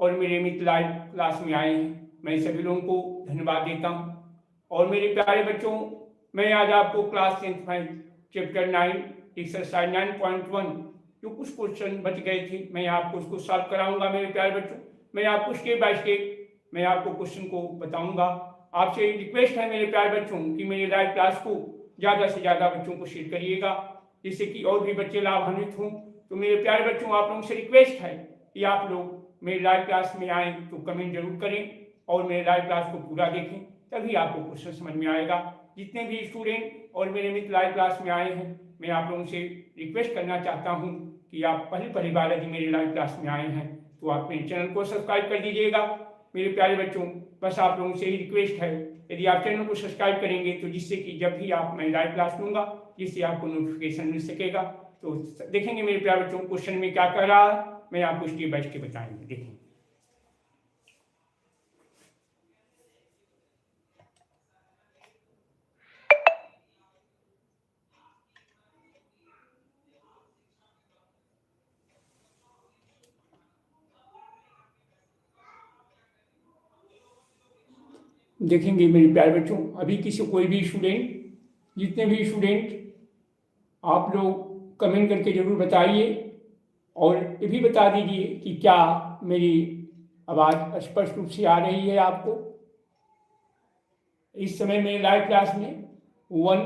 और मेरे मित्र live class में आए हैं, मैं सभी लोगों को धन्यवाद देता हूं। और मेरे प्यारे बच्चों, मैं आज आपको क्लास 10th में चैप्टर 9 एक्सरसाइज 9.1 जो कुछ क्वेश्चन बच गए थे, मैं आपको उसको सॉल्व कराऊंगा। मेरे प्यारे बच्चों, मैं आपको स्टेप बाय स्टेप मैं आपको क्वेश्चन को बताऊंगा। आपसे रिक्वेस्ट है मेरे प्यारे बच्चों कि मेरे लाइव क्लास को ज़्यादा से ज़्यादा बच्चों को शेयर करिएगा, जिससे कि और भी बच्चे लाभान्वित हों। तो मेरे प्यारे बच्चों, आप लोगों से रिक्वेस्ट है कि आप लोग मेरे लाइव क्लास में आएँ तो कमेंट जरूर करें और मेरे लाइव क्लास को पूरा देखें, तभी आपको क्वेश्चन समझ में आएगा। जितने भी स्टूडेंट और मेरे मित्र लाइव क्लास में आए हैं, मैं आप लोगों से रिक्वेस्ट करना चाहता हूं कि आप पहली बार यदि मेरे लाइव क्लास में आए हैं तो आप मेरे चैनल को सब्सक्राइब कर दीजिएगा। मेरे प्यारे बच्चों, बस आप लोगों से ही रिक्वेस्ट है, यदि आप चैनल को सब्सक्राइब करेंगे तो जिससे कि जब भी आप मैं लाइव क्लास लूँगा, जिससे आपको नोटिफिकेशन मिल सकेगा। तो देखेंगे मेरे प्यारे बच्चों क्वेश्चन में क्या कर रहा है, मैं आपको स्टेप बाय स्टेप बताएंगे। देखेंगे देखेंगे मेरे प्यारे बच्चों, अभी किसी कोई भी स्टूडेंट, जितने भी स्टूडेंट, आप लोग कमेंट करके जरूर बताइए और ये भी बता दीजिए कि क्या मेरी आवाज़ स्पष्ट रूप से आ रही है आपको। इस समय मेरे लाइव क्लास में 1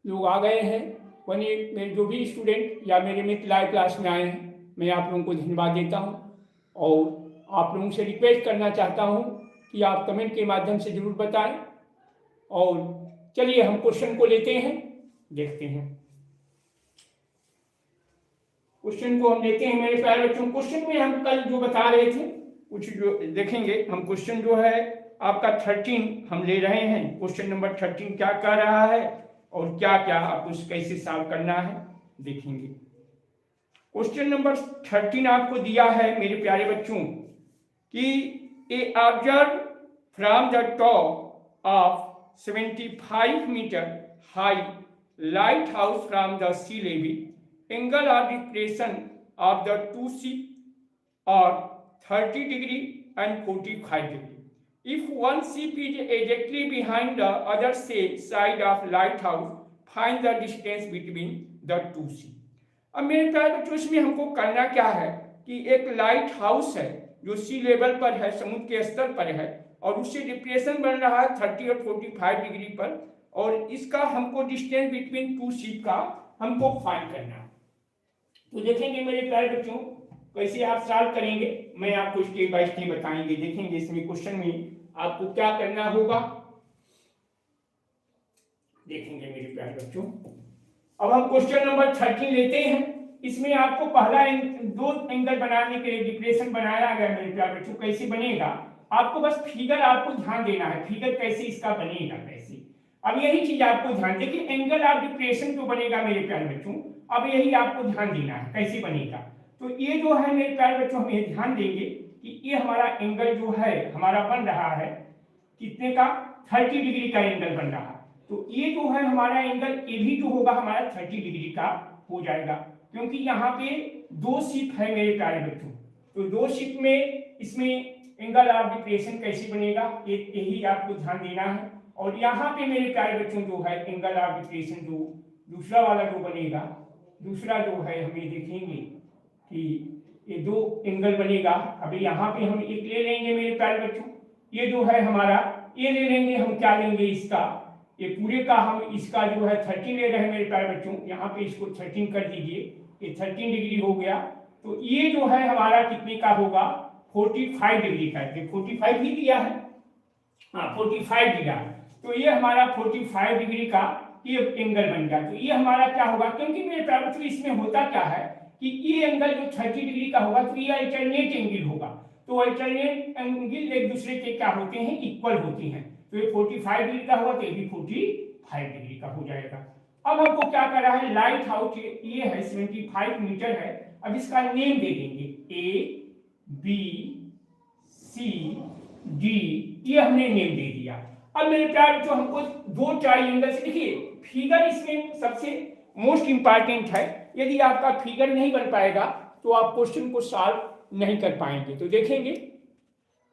लोग आ गए हैं। 1 मेरे जो भी स्टूडेंट या मेरे मित्र लाइव क्लास में आए हैं, मैं आप लोगों को धन्यवाद देता हूं और आप लोगों से रिक्वेस्ट करना चाहता हूं कि आप कमेंट के माध्यम से जरूर बताएं। और चलिए हम क्वेश्चन को लेते हैं, देखते हैं क्वेश्चन को हम लेते हैं मेरे प्यारे बच्चों। क्वेश्चन में हम कल जो बता रहे थे कुछ जो देखेंगे हम, क्वेश्चन जो है आपका 13 हम ले रहे हैं। क्वेश्चन नंबर 13 क्या कह रहा है और क्या क्या आपको कैसे सॉल्व करना है, देखेंगे। क्वेश्चन नंबर 13 आपको दिया है मेरे प्यारे बच्चों कि a observe from the top of 75 metre high light house from the sea level, angle of depression of the two ship are 30 degree and 45 degree. If one ship is exactly behind the other side of lighthouse, find the distance between the two ship. अब मेरे प्यारे बच्चों, इसमें हमको करना क्या है कि एक लाइट हाउस है जो सी लेवल पर है, समुद्र के स्तर पर है, और उससे डिप्रेशन बन रहा है 30 और 45 डिग्री पर, और इसका हमको डिस्टेंस बिटवीन टू शिप का हमको फाइंड करना है। तो देखेंगे मेरे प्यारे बच्चों कैसे आप सॉल्व करेंगे, मैं आपको स्टेप बाय स्टेप बताएंगे। देखेंगे इसमें क्वेश्चन में आपको क्या करना होगा, देखेंगे मेरे प्यारे बच्चों। अब हम क्वेश्चन नंबर 13 लेते हैं। इसमें आपको पहला 2 एंगल बनाने के लिए डिप्रेशन बनाया गया मेरे प्यारे बच्चों। कैसे बनेगा, आपको बस फिगर आपको ध्यान देना है, फिगर कैसे इसका बनेगा कैसे। अब यही चीज आपको ध्यान देखिए, एंगल ऑफ डिप्रेशन जो बनेगा मेरे प्यारे बच्चों, अब यही आपको ध्यान देना है कैसे बनेगा। तो ये जो है मेरे प्यारे बच्चों, हम ये ध्यान देंगे कि ये हमारा एंगल जो है हमारा बन रहा है कितने का, 30 डिग्री का एंगल बन रहा है। तो ये जो है हमारा एंगल, ये भी जो होगा हमारा 30 डिग्री का हो जाएगा, क्योंकि यहाँ पे 2 शिप है मेरे प्यारे बच्चों। तो 2 शिप में इसमें एंगल ऑफ डिप्रेशन कैसे बनेगा, यही आपको ध्यान देना है। और यहाँ पे मेरे प्यारे बच्चों जो है एंगल ऑफ डिप्रेशन जो दूसरा वाला जो बनेगा, दूसरा जो है हमें देखेंगे कि ये 2 एंगल बनेगा। अभी यहाँ पे हम एक ले लेंगे मेरे प्यारे बच्चों, ये जो है हमारा, ये ले लेंगे हम, क्या लेंगे इसका, ये पूरे का हम इसका जो है 30 ले रहे हैं मेरे प्यारे बच्चों। यहाँ पे इसको 13 कर दीजिए, ये 13 डिग्री हो गया। तो ये जो है हमारा कितने का होगा, 45 डिग्री का। 45 ही दिया है, हाँ 45 दिया। तो ये हमारा 45 डिग्री का ये एंगल बन गया। तो ये हमारा क्या होगा, क्योंकि मेरे प्यारे बच्चों इसमें होता क्या है कि ये एंगल जो 30 डिग्री का होगा तो ये अल्टरनेट एंगल होगा। तो अल्टरनेट एंगल एक दूसरे के क्या होते हैं, इक्वल होते हैं। तो ये 45 डिग्री का होगा तो ये भी 45 डिग्री का हो जाएगा। अब हमको क्या कर रहा है, लाइट हाउस ये है 75 मीटर है। अब इसका नेम दे देंगे ABCD, ये हमने नेम दे दिया। अब मेरे प्यारे बच्चों हमको 2 ट्राइंगल से, देखिए फिगर इसमें सबसे मोस्ट इंपॉर्टेंट है। यदि आपका फिगर नहीं बन पाएगा तो आप क्वेश्चन को सॉल्व नहीं कर पाएंगे। तो देखेंगे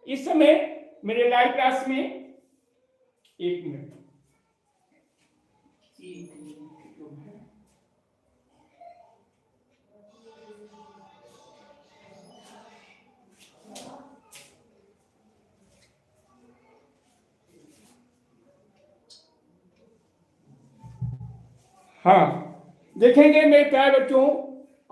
इस समय मेरे लाइव क्लास में, एक मिनट, हाँ देखेंगे मेरे प्यारे बच्चों,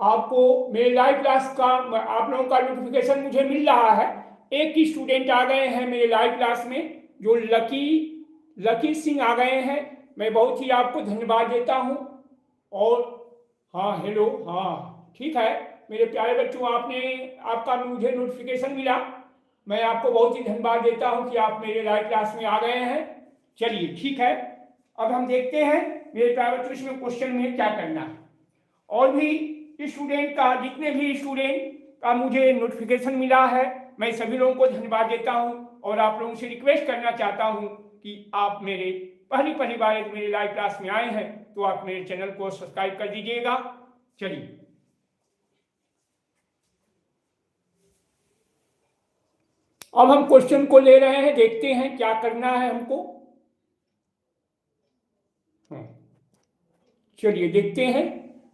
आपको मेरे लाइव क्लास का आप लोगों का नोटिफिकेशन मुझे मिल रहा है। एक ही स्टूडेंट आ गए हैं मेरे लाइव क्लास में, जो लकी सिंह आ गए हैं। मैं बहुत ही आपको धन्यवाद देता हूं। और हाँ हेलो, हाँ ठीक है मेरे प्यारे बच्चों, आपका मुझे नोटिफिकेशन मिला। मैं आपको बहुत ही धन्यवाद देता हूं कि आप मेरे लाइव क्लास में आ गए हैं। चलिए ठीक है, अब हम देखते हैं मेरे प्यारे बच्चों इसमें क्वेश्चन में क्या करना है। और भी स्टूडेंट का, जितने भी स्टूडेंट का मुझे नोटिफिकेशन मिला है, मैं सभी लोगों को धन्यवाद देता हूं। और आप लोगों से रिक्वेस्ट करना चाहता हूं कि आप मेरे पहली बार मेरे लाइव क्लास में आए हैं तो आप मेरे चैनल को सब्सक्राइब कर दीजिएगा। चलिए अब हम क्वेश्चन को ले रहे हैं, देखते हैं क्या करना है हमको। चलिए देखते हैं।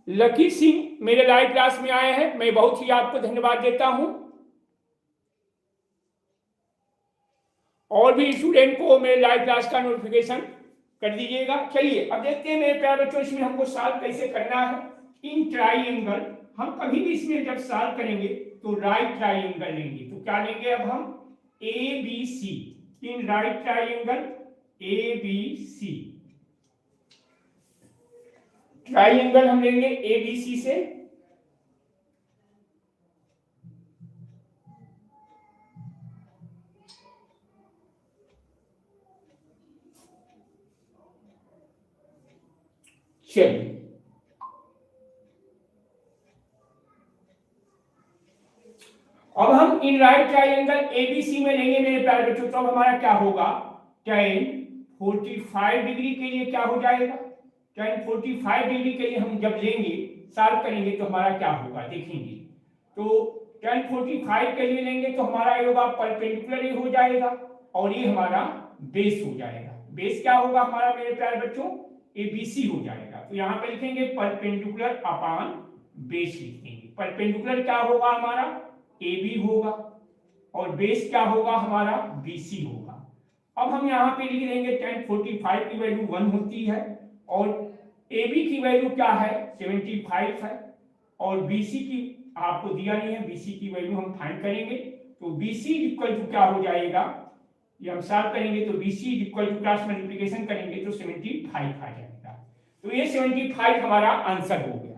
लकी सिंह मेरे लाइव क्लास में आए हैं, मैं बहुत ही आपको धन्यवाद देता हूं। और भी स्टूडेंट को मेरे लाइव क्लास का नोटिफिकेशन कर दीजिएगा। चलिए अब देखते हैं मेरे प्यारे बच्चों इसमें हमको सॉल्व कैसे करना है। इन ट्राइएंगल, हम कभी भी इसमें जब सॉल्व करेंगे तो राइट ट्राइएंगल लेंगे। तो क्या लेंगे अब हम, A B C, in right triangle A B C, triangle हम लेंगे ए बी सी से। चलिए अब हम इन राइट ट्राइएंगल एबीसी में लेंगे मेरे प्यारे बच्चों, तो अब हमारा क्या होगा, tan 45 डिग्री के लिए क्या हो जाएगा, tan 45 डिग्री के लिए हम जब लेंगे, सॉल्व करेंगे तो हमारा क्या होगा देखेंगे। तो tan 45 के लिए लेंगे तो हमारा ये होगा परपेंडिकुलर ये हो जाएगा और ये हमारा बेस हो जाएगा। बेस क्या होगा हमारा मेरे प्यारे बच्चों, एबीसी हो जाएगा। तो यहाँ पे लिखेंगे परपेंडिकुलर अपॉन बेस लिखेंगे। परपेंडिकुलर क्या होगा हमारा, AB होगा और बेस क्या होगा हमारा, BC होगा। अब हम यहाँ पे लिख देंगे tan 45 की वैल्यू 1 होती है और AB की वैल्यू क्या है 75 है और BC की आपको दिया नहीं है, BC की वैल्यू हम फाइंड करेंगे। तो BC इक्वल टू क्या हो जाएगा, ये हम सॉल्व करेंगे तो BC equal to cross multiplication करेंगे तो 75 आ जाएगा। तो ये 75 हमारा आंसर हो गया।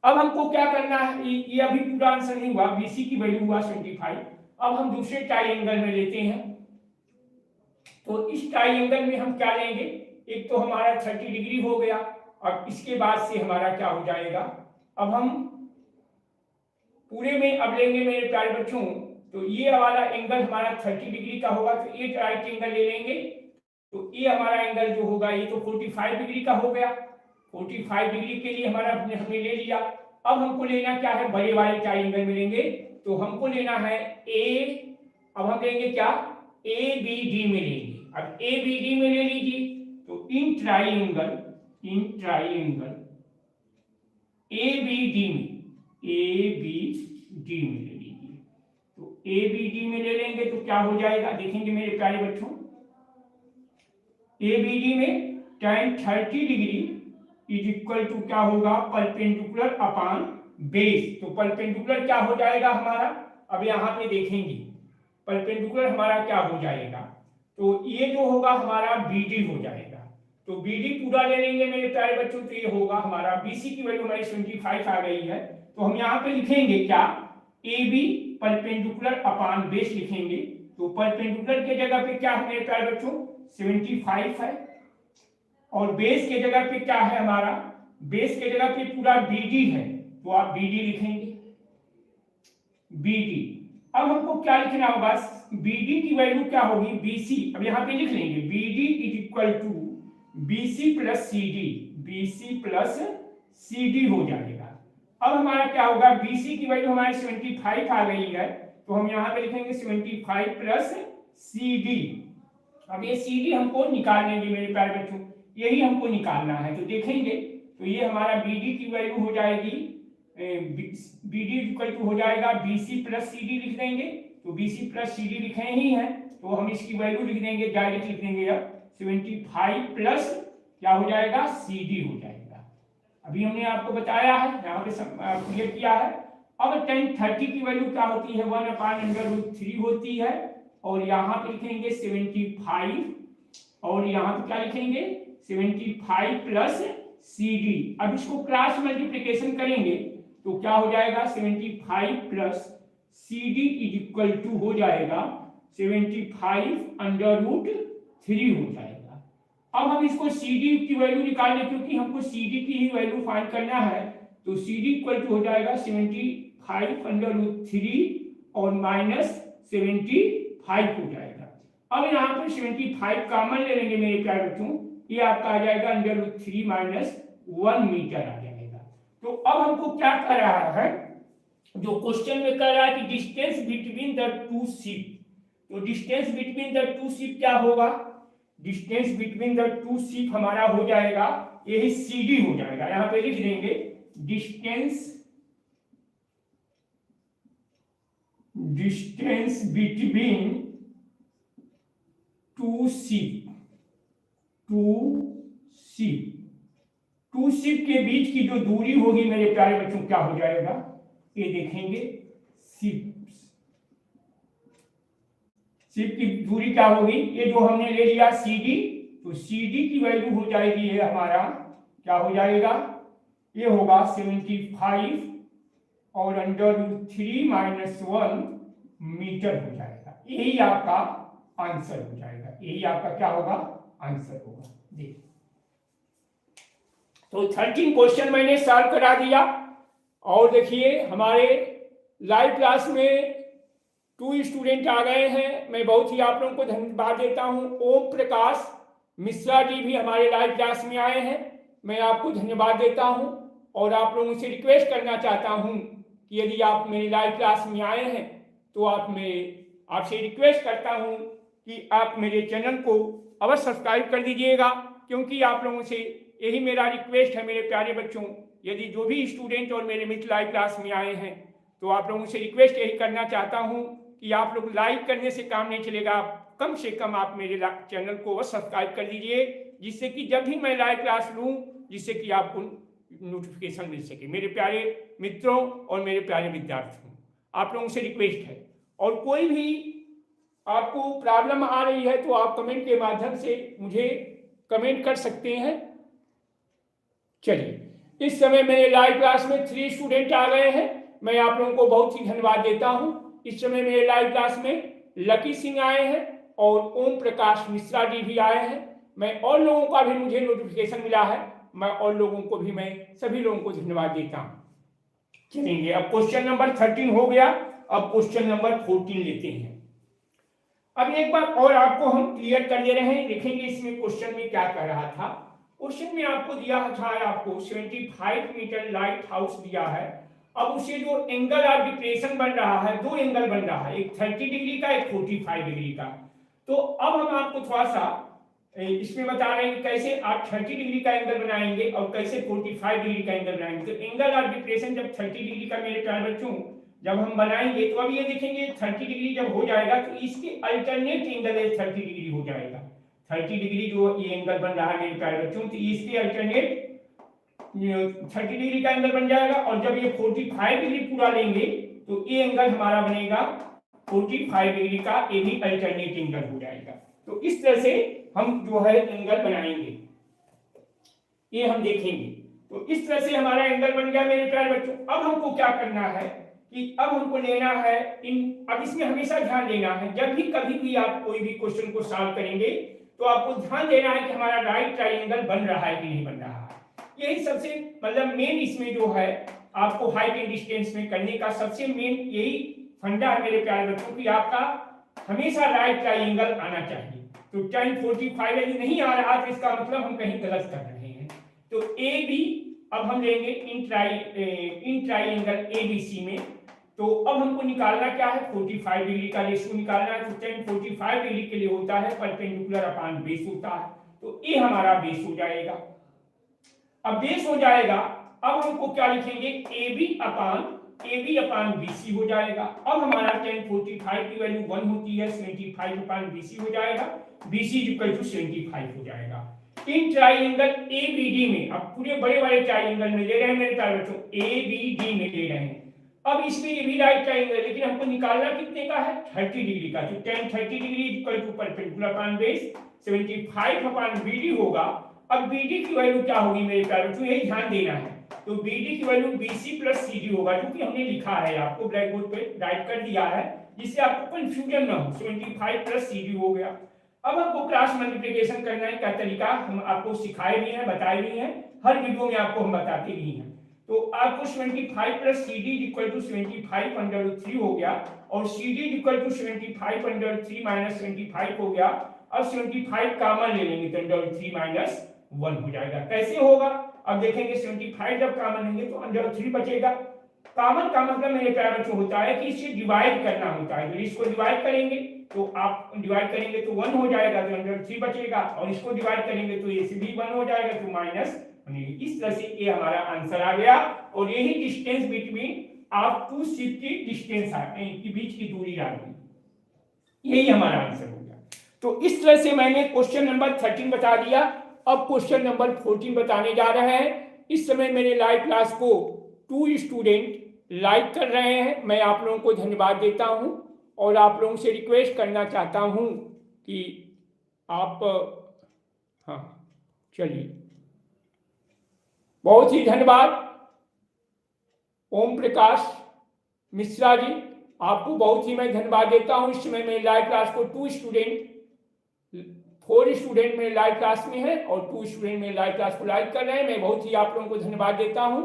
अब हमको क्या करना है, ये अभी पूरा आंसर नहीं हुआ, BC की वैल्यू हुआ 75। अब हम दूसरे ट्राइएंगल में लेते हैं। तो इस ट्राइएंगल में हम क्या लेंगे, एक तो हमारा 30 डिग्री हो गया और इसके बाद से हमारा क्या हो जाएगा, अब हम पूरे में अब लेंगे मेरे प्यारे बच्चों। तो ये वाला एंगल हमारा 30 डिग्री का होगा, तो ये राइट एंगल ले लेंगे। तो ये हमारा एंगल जो होगा ये तो 45 डिग्री का हो गया। 45 डिग्री के लिए हमारा हमने ले लिया। अब हमको लेना क्या है, बड़े वाले ट्राइएंगल में लेंगे। तो हमको लेना है ए, अब हम लेंगे क्या, ABD में लेंगे। अब ABD में ले लीजिए। तो इन ट्राइएंगल ABD में ले लीजिए। तो ABD में ले लेंगे तो क्या हो जाएगा देखेंगे मेरे प्यारे बच्चों। ABD में tan 30 degree is equal to क्या होगा, परपेंडिकुलर अपॉन बेस। तो परपेंडिकुलर क्या हो जाएगा हमारा, अब यहाँ पे देखेंगे परपेंडिकुलर हमारा क्या हो जाएगा। तो ये जो होगा हमारा BD हो जाएगा। तो BD पूरा ले लेंगे मेरे प्यारे बच्चों। तो ये होगा हमारा BC की वैल्यू हमारी 75 आ गई है। तो हम यहाँ पे लिखेंगे क्या, AB परपेंडिकुलर अपॉन बेस लिखेंगे। तो परपेंडिकुलर के जगह पे क्या है मेरे प्यारे बच्चों 75 है और बेस के जगह पे क्या है हमारा, बेस के जगह पे पूरा BD है। तो आप BD लिखेंगे, BD। अब हमको क्या लिखना होगा, BD की वैल्यू क्या होगी BC। अब यहाँ पे लिख लेंगे BD is equal to BC plus CD, BC plus CD हो जाएगा। अब हमारा क्या होगा, BC की वैल्यू हमारी 75 आ गई है, तो हम यहाँ पे लिखेंगे 75 प्लस CD। अब ये CD हमको निकालने की मेरे प्यारे बच्चों, यही हमको निकालना है। तो देखेंगे तो ये हमारा BD की वैल्यू हो जाएगी, BD इक्वल टू हो जाएगा BC प्लस CD लिख देंगे। तो BC प्लस CD लिखे ही है, तो हम इसकी वैल्यू लिख देंगे, डायरेक्ट लिख देंगे। अब 75 प्लस क्या हो जाएगा, CD हो जाएगा। अभी हमने आपको बताया है, यहाँ पे क्लियर किया है। अब tan 30 की वैल्यू क्या होती है, 1/√3 होती है, और यहाँ पे लिखेंगे 75, और यहाँ पे क्या लिखेंगे 75 प्लस CD। अब इसको क्रॉस मल्टीप्लिकेशन करेंगे तो क्या हो जाएगा, 75 plus CD is equal to हो जाएगा 75√3 हो जाएगा। अब हम इसको CD की वैल्यू निकालने, क्योंकि हमको CD की ही वैल्यू फाइंड करना है, तो CD इक्वल टू हो जाएगा 75√3 और माइनस 75 हो जाएगा। अब यहाँ पर 75 कॉमन ले लेंगे मेरे प्यारे बच्चों, ये आपका आ जाएगा √3 माइनस 1 मीटर आ जाएगा। तो अब हमको क्या कर रहा है, जो क्वेश्चन में कर रहा है कि distance between the two ship, तो distance between the two ship क्या होगा, distance between the two ship हमारा हो जाएगा, यही CD हो जाएगा। यहाँ पे लिख देंगे डिस्टेंस बिटवीन टू शिप के बीच की जो दूरी होगी मेरे प्यारे बच्चों क्या हो जाएगा, ये देखेंगे शिप की दूरी क्या होगी, ये जो हमने ले लिया CD, तो CD की वैल्यू हो जाएगी, ये हमारा क्या हो जाएगा, ये होगा 75 और √3 माइनस 1 मीटर हो जाएगा। यही आपका आंसर हो जाएगा, यही आपका क्या होगा, आंसर होगा। देखिए तो 13 क्वेश्चन मैंने सॉल्व करा दिया। और देखिए हमारे लाइव क्लास में 2 स्टूडेंट आ गए हैं, मैं बहुत ही आप लोगों को धन्यवाद देता हूं। ओम प्रकाश मिश्रा जी भी हमारे लाइव क्लास में आए हैं, मैं आपको धन्यवाद देता हूं। और आप लोगों से रिक्वेस्ट करना चाहता हूं कि यदि आप मेरी लाइव क्लास में आए हैं तो आपसे रिक्वेस्ट करता हूं कि आप मेरे चैनल को अवश्य सब्सक्राइब कर दीजिएगा, क्योंकि आप लोगों से यही मेरा रिक्वेस्ट है मेरे प्यारे बच्चों। यदि जो भी स्टूडेंट और मेरे मित्र लाइव क्लास में आए हैं तो आप लोगों से रिक्वेस्ट यही करना चाहता हूं कि आप लोग लाइक करने से काम नहीं चलेगा, कम से कम आप मेरे चैनल को सब्सक्राइब कर दीजिए, जिससे कि जब भी मैं लाइव क्लास लूँ जिससे कि आपको नोटिफिकेशन मिल सके। मेरे प्यारे मित्रों और मेरे प्यारे विद्यार्थियों, आप लोगों से रिक्वेस्ट है, और कोई भी आपको प्रॉब्लम आ रही है तो आप कमेंट के माध्यम से मुझे कमेंट कर सकते हैं। चलिए, इस समय मेरे लाइव क्लास में 3 स्टूडेंट आ गए हैं, मैं आप लोगों को बहुत ही धन्यवाद देता हूं। इस समय मेरे लाइव क्लास में लकी सिंह आए हैं और ओम प्रकाश मिश्रा जी भी आए हैं। मैं और लोगों का भी मुझे नोटिफिकेशन मिला है, मैं और लोगों को भी, मैं सभी लोगों को धन्यवाद देता हूं। चलेंगे, अब क्वेश्चन नंबर 13 हो गया, अब क्वेश्चन नंबर 14 लेते हैं। अब एक बार और आपको हम क्लियर कर दे रहे हैं, देखेंगे इसमें क्वेश्चन में क्या कह रहा था। क्वेश्चन में आपको दिया था, आपको 75 मीटर लाइट हाउस दिया है। अब उसे जो एंगल ऑफ डिप्रेशन बन रहा है, 2 एंगल बन रहा है, एक 30 डिग्री का, एक 45 डिग्री का। तो अब हम आपको थोड़ा सा इसमें बता रहे हैं कि कैसे आप 30 डिग्री का एंगल बनाएंगे और कैसे 45 डिग्री का एंगल बनाएंगे। तो एंगल ऑफ डिप्रेशन जब 30 डिग्री का मेरे प्यारे बच्चों जब हम बनाएंगे, तो अब ये देखेंगे 30 डिग्री जब हो जाएगा तो इसके अल्टरनेट एंगल 30 डिग्री हो जाएगा। 30 डिग्री जो ये एंगल बन रहा है मेरे प्यारे बच्चों, तो इसके अल्टरनेट 30 डिग्री का एंगल बन जाएगा। और जब ये 45 डिग्री पूरा लेंगे तो ये एंगल हमारा बनेगा 45 डिग्री का, ये भी अल्टरनेट एंगल हो जाएगा। तो इस तरह से हम जो है एंगल बनाएंगे, ये हम देखेंगे। तो इस तरह से हमारा एंगल बन गया मेरे प्यारे बच्चों। अब हमको क्या करना है कि अब हमको लेना है अब इसमें हमेशा ध्यान देना है, जब भी कभी भी आप कोई भी क्वेश्चन को सॉल्व करेंगे तो आपको ध्यान देना है कि हमारा राइट ट्रायंगल बन रहा है कि नहीं बन रहा है। यही सबसे मतलब मेन इसमें जो है आपको हाइट एंड डिस्टेंस में करने का सबसे मेन यही फंडा है मेरे प्यारे बच्चों कि आपका हमेशा राइट ट्रायंगल आना चाहिए। तो tan 45 यदि नहीं आ रहा तो इसका मतलब हम कहीं गलत कर रहे हैं। तो ए बी अब हम लेंगे इन ट्राइंगल एबीसी में। तो अब हमको निकालना क्या है, 45 डिग्री का रेशियो निकालना है। तो tan 45 डिग्री के लिए होता है परपेंडिकुलर अपॉन बेस होता है। तो ये हमारा बेस हो जाएगा। अब बेस हो जाएगा, अब हमको क्या लिखेंगे, AB अपॉन BC हो जाएगा। अब हमारा tan 45 की वैल्यू 1 होती है, 75 अपॉन BC हो जाएगा, BC इक्वल टू 75 हो जाएगा। इन ट्राइंगल ABD में, अब पूरे बड़े बड़े ट्राइंगल में ले रहे हैं मेरे प्यारे बच्चों, ABD में ले रहे हैं। अब इसमें ये भी राइट ट्राइंगल, लेकिन हमको निकालना कितने का है, 30 डिग्री का। तो tan 30 degree equal to perpendicular upon base 75 upon BD होगा। अब BD की वैल्यू क्या होगी मेरे प्यारे बच्चों, यही ध्यान देना है। तो BD की वैल्यू BC प्लस CD होगा, क्योंकि हमने लिखा है, आपको ब्लैक बोर्ड पे राइट कर दिया है, जिससे आपको कंफ्यूजन ना हो। 75 प्लस CD हो गया। अब हमको क्रॉस मल्टीप्लिकेशन करने का तरीका हम आपको सिखाए भी हैं, बताए भी हैं, हर वीडियो में आपको हम बताते भी हैं। तो आपको 75 plus CD equal to 75 under 3 हो गया, और CD equal to 75 under 3 minus 75 हो गया। अब 75 कॉमन ले लेंगे तो अंडर 3 माइनस 1 हो जाएगा। कैसे होगा, अब देखेंगे 75 जब कॉमन लेंगे तो अंडर 3 बचेगा। कॉमन का मतलब मेरे प्यारे बच्चों होता है कि इसे डिवाइड करना होता है। तो इसको डिवाइड करेंगे तो आप डिवाइड करेंगे तो 1 हो जाएगा, तो अंडर 3 बचेगा, और इसको डिवाइड करेंगे तो ये से भी 1 हो जाएगा, तो माइनस। इस तरह से ये हमारा आंसर आ गया। और यही डिस्टेंस बिटवीन आप टू शिप की डिस्टेंस के बीच की दूरी आ गई, यही हमारा आंसर हो गया। तो इस तरह से मैंने क्वेश्चन नंबर 13 बता दिया। अब क्वेश्चन नंबर 14 बताने जा रहे हैं। इस समय मेरे लाइव क्लास को 2 स्टूडेंट लाइक कर रहे हैं, मैं आप लोगों को धन्यवाद देता हूं, और आप लोगों से रिक्वेस्ट करना चाहता हूं कि आप, हाँ चलिए, बहुत ही धन्यवाद ओम प्रकाश मिश्रा जी, आपको बहुत ही मैं धन्यवाद देता हूं। इस समय मेरे लाइव क्लास को 4 स्टूडेंट मेरे लाइव क्लास में है, और 2 स्टूडेंट मेरे लाइव क्लास को लाइक कर रहे हैं। मैं बहुत ही आप लोगों को धन्यवाद देता हूं।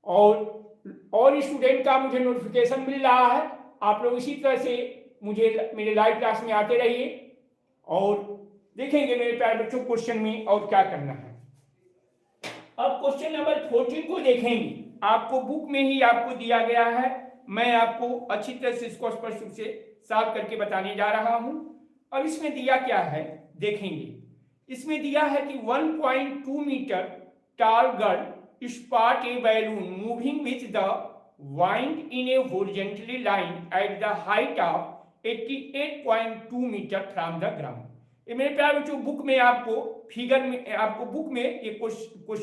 और स्टूडेंट का मुझे नोटिफिकेशन मिल रहा है। आप लोग इसी तरह से मुझे मेरे लाइव क्लास में आते रहिए, और देखेंगे मेरे प्यारे बच्चों क्वेश्चन में और क्या करना है। अब क्वेश्चन नंबर 14 को देखेंगे, आपको बुक में ही आपको दिया गया है। मैं आपको अच्छी तरह से इसको स्पष्ट रूप से सॉल्व करके बताने जा रहा हूं। अब इसमें दिया क्या है देखेंगे। इसमें दिया है कि 1.2 metre tall girl spot a balloon moving with the wind in a horizontally line at the height of 88.2 meter from the ground। ये मेरे प्यारे बच्चों बुक में आपको फिगर में, आपको बुक में एक कुछ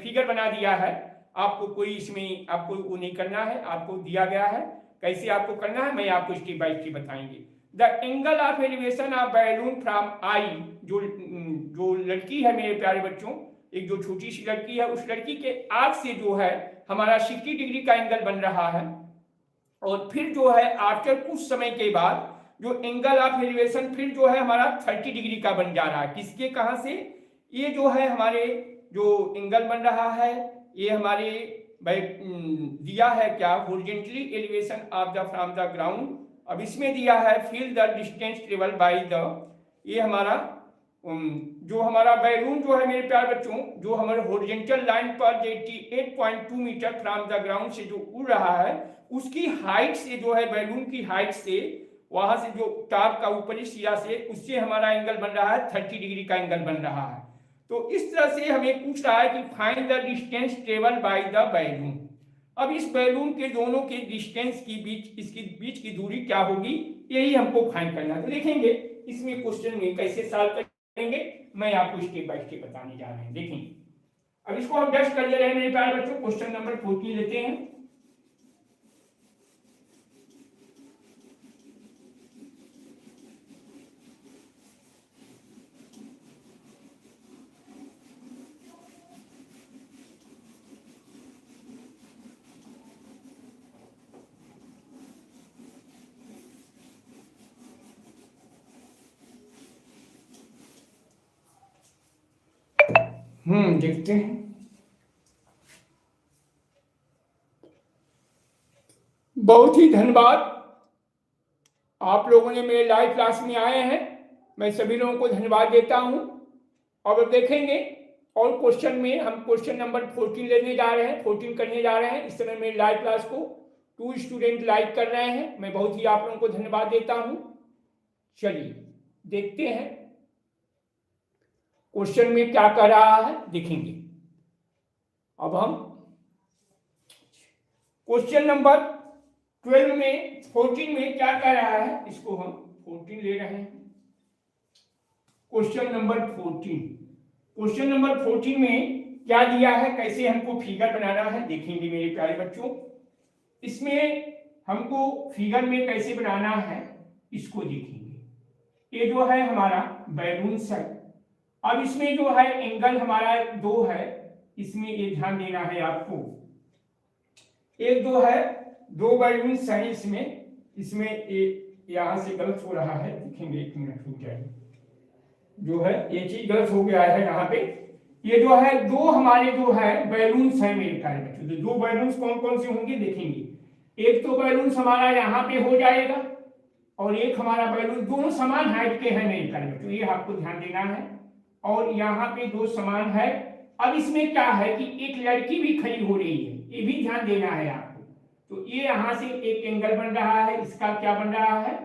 फिगर बना दिया है। आपको कोई इसमें आपको वो नहीं करना है, आपको दिया गया है कैसे आपको करना है, मैं आपको स्टेप बाय स्टेप बताएंगे। The angle of elevation of balloon from I, जो लड़की है मेरे प्यारे बच्चों, एक जो छोटी सी लड़की है, उस लड़की के आग से जो है हमारा 60 डिग्री का एंगल बन रहा है। और फिर जो है आफ्टर कुछ समय के बाद जो एंगल ऑफ एलिवेशन फिर जो है हमारा 30 डिग्री का बन जा रहा है। किसके, कहां से, ये जो है हमारे जो एंगल बन रहा है, ये हमारे दिया है क्या, horizontally elevation of the from the ground. अब इसमें दिया है feel the distance travel by the, ये हमारा जो हमारा बैलून जो है मेरे प्यारे बच्चों, जो हमारे हॉरिजॉन्टल लाइन पर 88.2 मीटर फ्रॉम द ग्राउंड से जो उड़ रहा है, उसकी हाइट से जो है बैलून की हाइट से, वहां से जो टॉप का ऊपरी सिरा से, उससे हमारा एंगल बन रहा है 30 डिग्री का एंगल बन रहा है। तो इस तरह से हमें पूछ रहा है कि find the distance travel by the balloon. अब इस बैलून के दोनों के डिस्टेंस की बीच, इसकी बीच की दूरी क्या होगी, यही हमको फाइंड करना है। तो देखेंगे इसमें क्वेश्चन में कैसे सॉल्व करेंगे, मैं आपको स्टेप बाय स्टेप बताने जा रहे हैं। देखेंगे अब इसको हम डस्ट कर ले रहे हैं मेरे प्यारे बच्चों। क्वेश्चन नंबर 14 लेते हैं। देखते हैं। बहुत ही धन्यवाद, आप लोगों ने मेरे लाइव क्लास में आए हैं, मैं सभी लोगों को धन्यवाद देता हूं। और अब देखेंगे और क्वेश्चन में हम क्वेश्चन नंबर 14 लेने जा रहे हैं, 14 करने जा रहे हैं। इस समय मेरे लाइव क्लास को 2 स्टूडेंट लाइक कर रहे हैं, मैं बहुत ही आप लोगों को धन्यवाद देता हूं। चलिए देखते हैं क्वेश्चन में क्या कर रहा है, देखेंगे। अब हम क्वेश्चन नंबर 12 में 14 में क्या कर रहा है, इसको हम 14 ले रहे हैं। क्वेश्चन नंबर 14, क्वेश्चन नंबर 14 में क्या दिया है, कैसे हमको फिगर बनाना है, देखेंगे मेरे प्यारे बच्चों। इसमें हमको फिगर में कैसे बनाना है इसको देखेंगे। ये जो है हमारा बैलून है। अब इसमें जो है एंगल हमारा 2 है, इसमें ये ध्यान देना है आपको। एक जो है 2 बैलून है इसमें एक यहां से गलत हो रहा है, देखेंगे 1 मिनट रुक जाए। जो है ये चीज गलत हो गया है यहाँ पे। ये जो है 2 हमारे जो है बैलून्स हैं मेरे प्यारे बच्चों। तो 2 बैलून्स कौन कौन से होंगे देखेंगे। एक तो बैलून्स हमारा यहाँ पे हो जाएगा और एक हमारा बैलून, दोनों समान हाइट के हैं मेरे प्यारे बच्चों, ये आपको ध्यान देना है। और यहाँ पे 2 समान है। अब इसमें क्या है कि एक लड़की भी खड़ी हो रही है, ये भी ध्यान देना है आपको। तो ये यहाँ से एक एंगल बन रहा है, इसका क्या बन रहा है,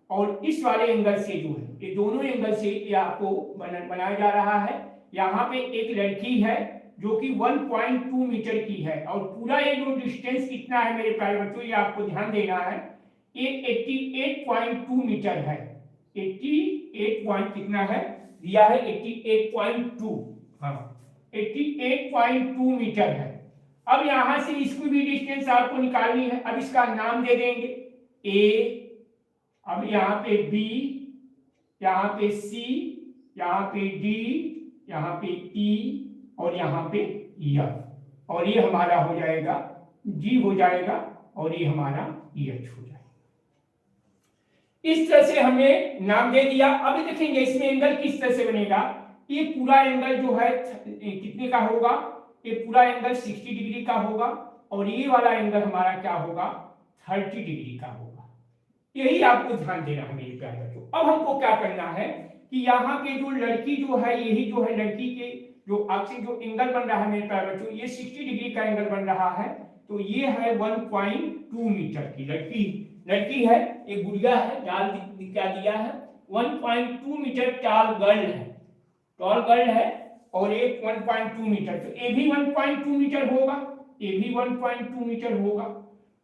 और इस वाले एंगल से जो है, ये दोनों एंगल से ये आपको बनाया जा रहा है। यहाँ पे एक लड़की है जो कि 1.2 मीटर की है, और पूरा ये जो डिस्टेंस कितना है मेरे प्यारे बच्चों, ये आपको ध्यान देना है, ये 88.2 मीटर है। 88 पॉइंट कितना है दिया है, 88.2, हाँ 88.2 मीटर है। अब यहां से इसको भी डिस्टेंस आपको निकालनी है। अब इसका नाम दे देंगे ए, अब यहाँ पे बी, यहाँ पे सी, यहाँ पे डी, यहाँ पे ई और यहाँ पे एफ, और ये हमारा हो जाएगा जी हो जाएगा, और ये हमारा एच हो जाएगा। इस तरह से हमने नाम दे दिया। अब देखेंगे इसमें एंगल किस तरह से बनेगा। ये पूरा एंगल जो है कितने का होगा, ये पूरा एंगल 60 डिग्री का होगा, और ये वाला एंगल हमारा क्या होगा 30 डिग्री का होगा। यही आपको ध्यान देना है मेरे प्यारे बच्चों। अब हमको क्या करना है कि यहाँ पे जो लड़की जो है, यही जो है लड़की के जो आपसे जो एंगल बन रहा है मेरे प्यारे बच्चों, ये 60 डिग्री का एंगल बन रहा है। तो ये है 1.2 मीटर की लड़की है, एक गुड़िया है, डाल क्या दिया है 1.2 मीटर टॉल गर्ल है, और एक 1.2 मीटर, तो ये भी 1.2 मीटर होगा, ये भी 1.2 मीटर होगा।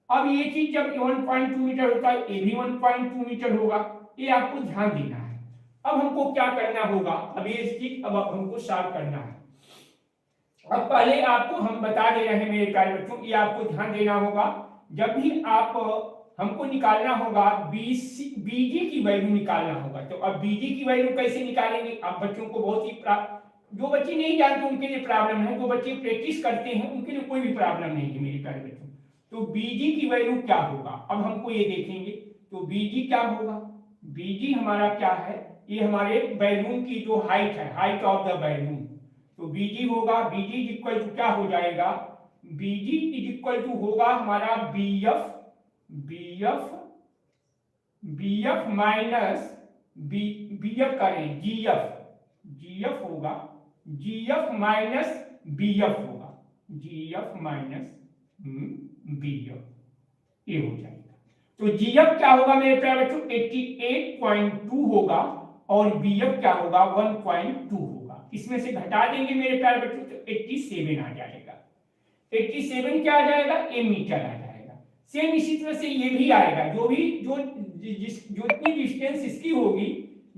अब ये चीज जब 1.2 मीटर होता है, ये भी 1.2 मीटर होगा, ये आपको ध्यान देना है। अब हमको क्या करना होगा, अब ये चीज अब हमको सॉल्व करना है। अब पहले आपको हम बता दे रहे हैं मेरे प्यारे बच्चों, ये आपको ध्यान देना होगा। जब भी आप हमको निकालना होगा बीजी की वैल्यू निकालना होगा। तो अब बीजी की वैल्यू कैसे निकालेंगे, आप बच्चों को बहुत ही, जो बच्चे नहीं जानते उनके लिए प्रॉब्लम है, जो बच्चे प्रैक्टिस करते हैं उनके लिए कोई भी प्रॉब्लम नहीं है मेरे प्यारे बच्चों। तो बीजी की वैल्यू क्या होगा, अब हमको ये देखेंगे। तो बीजी क्या होगा, बीजी हमारा क्या है, ये हमारे बैलून की जो हाइट है, हाइट ऑफ द बैलून। तो बीजी होगा, बीजी इक्वल टू क्या हो जाएगा, बीजी इज इक्वल टू होगा हमारा बीएफ माइनस बीएफ करें जीएफ होगा, जीएफ माइनस बीएफ होगा, जीएफ माइनस बीएफ, ये हो जाएगा। तो जीएफ क्या होगा मेरे प्यारे बच्चों 88.2 होगा, और बीएफ क्या होगा 1.2 होगा। इसमें से घटा देंगे मेरे प्यारे बच्चों तो 87 आ जाएगा। 87 क्या आ जाएगा, ए मीटर आ जाएगा। सेम इसी तरह से ये भी आएगा, जो इतनी डिस्टेंस इसकी होगी,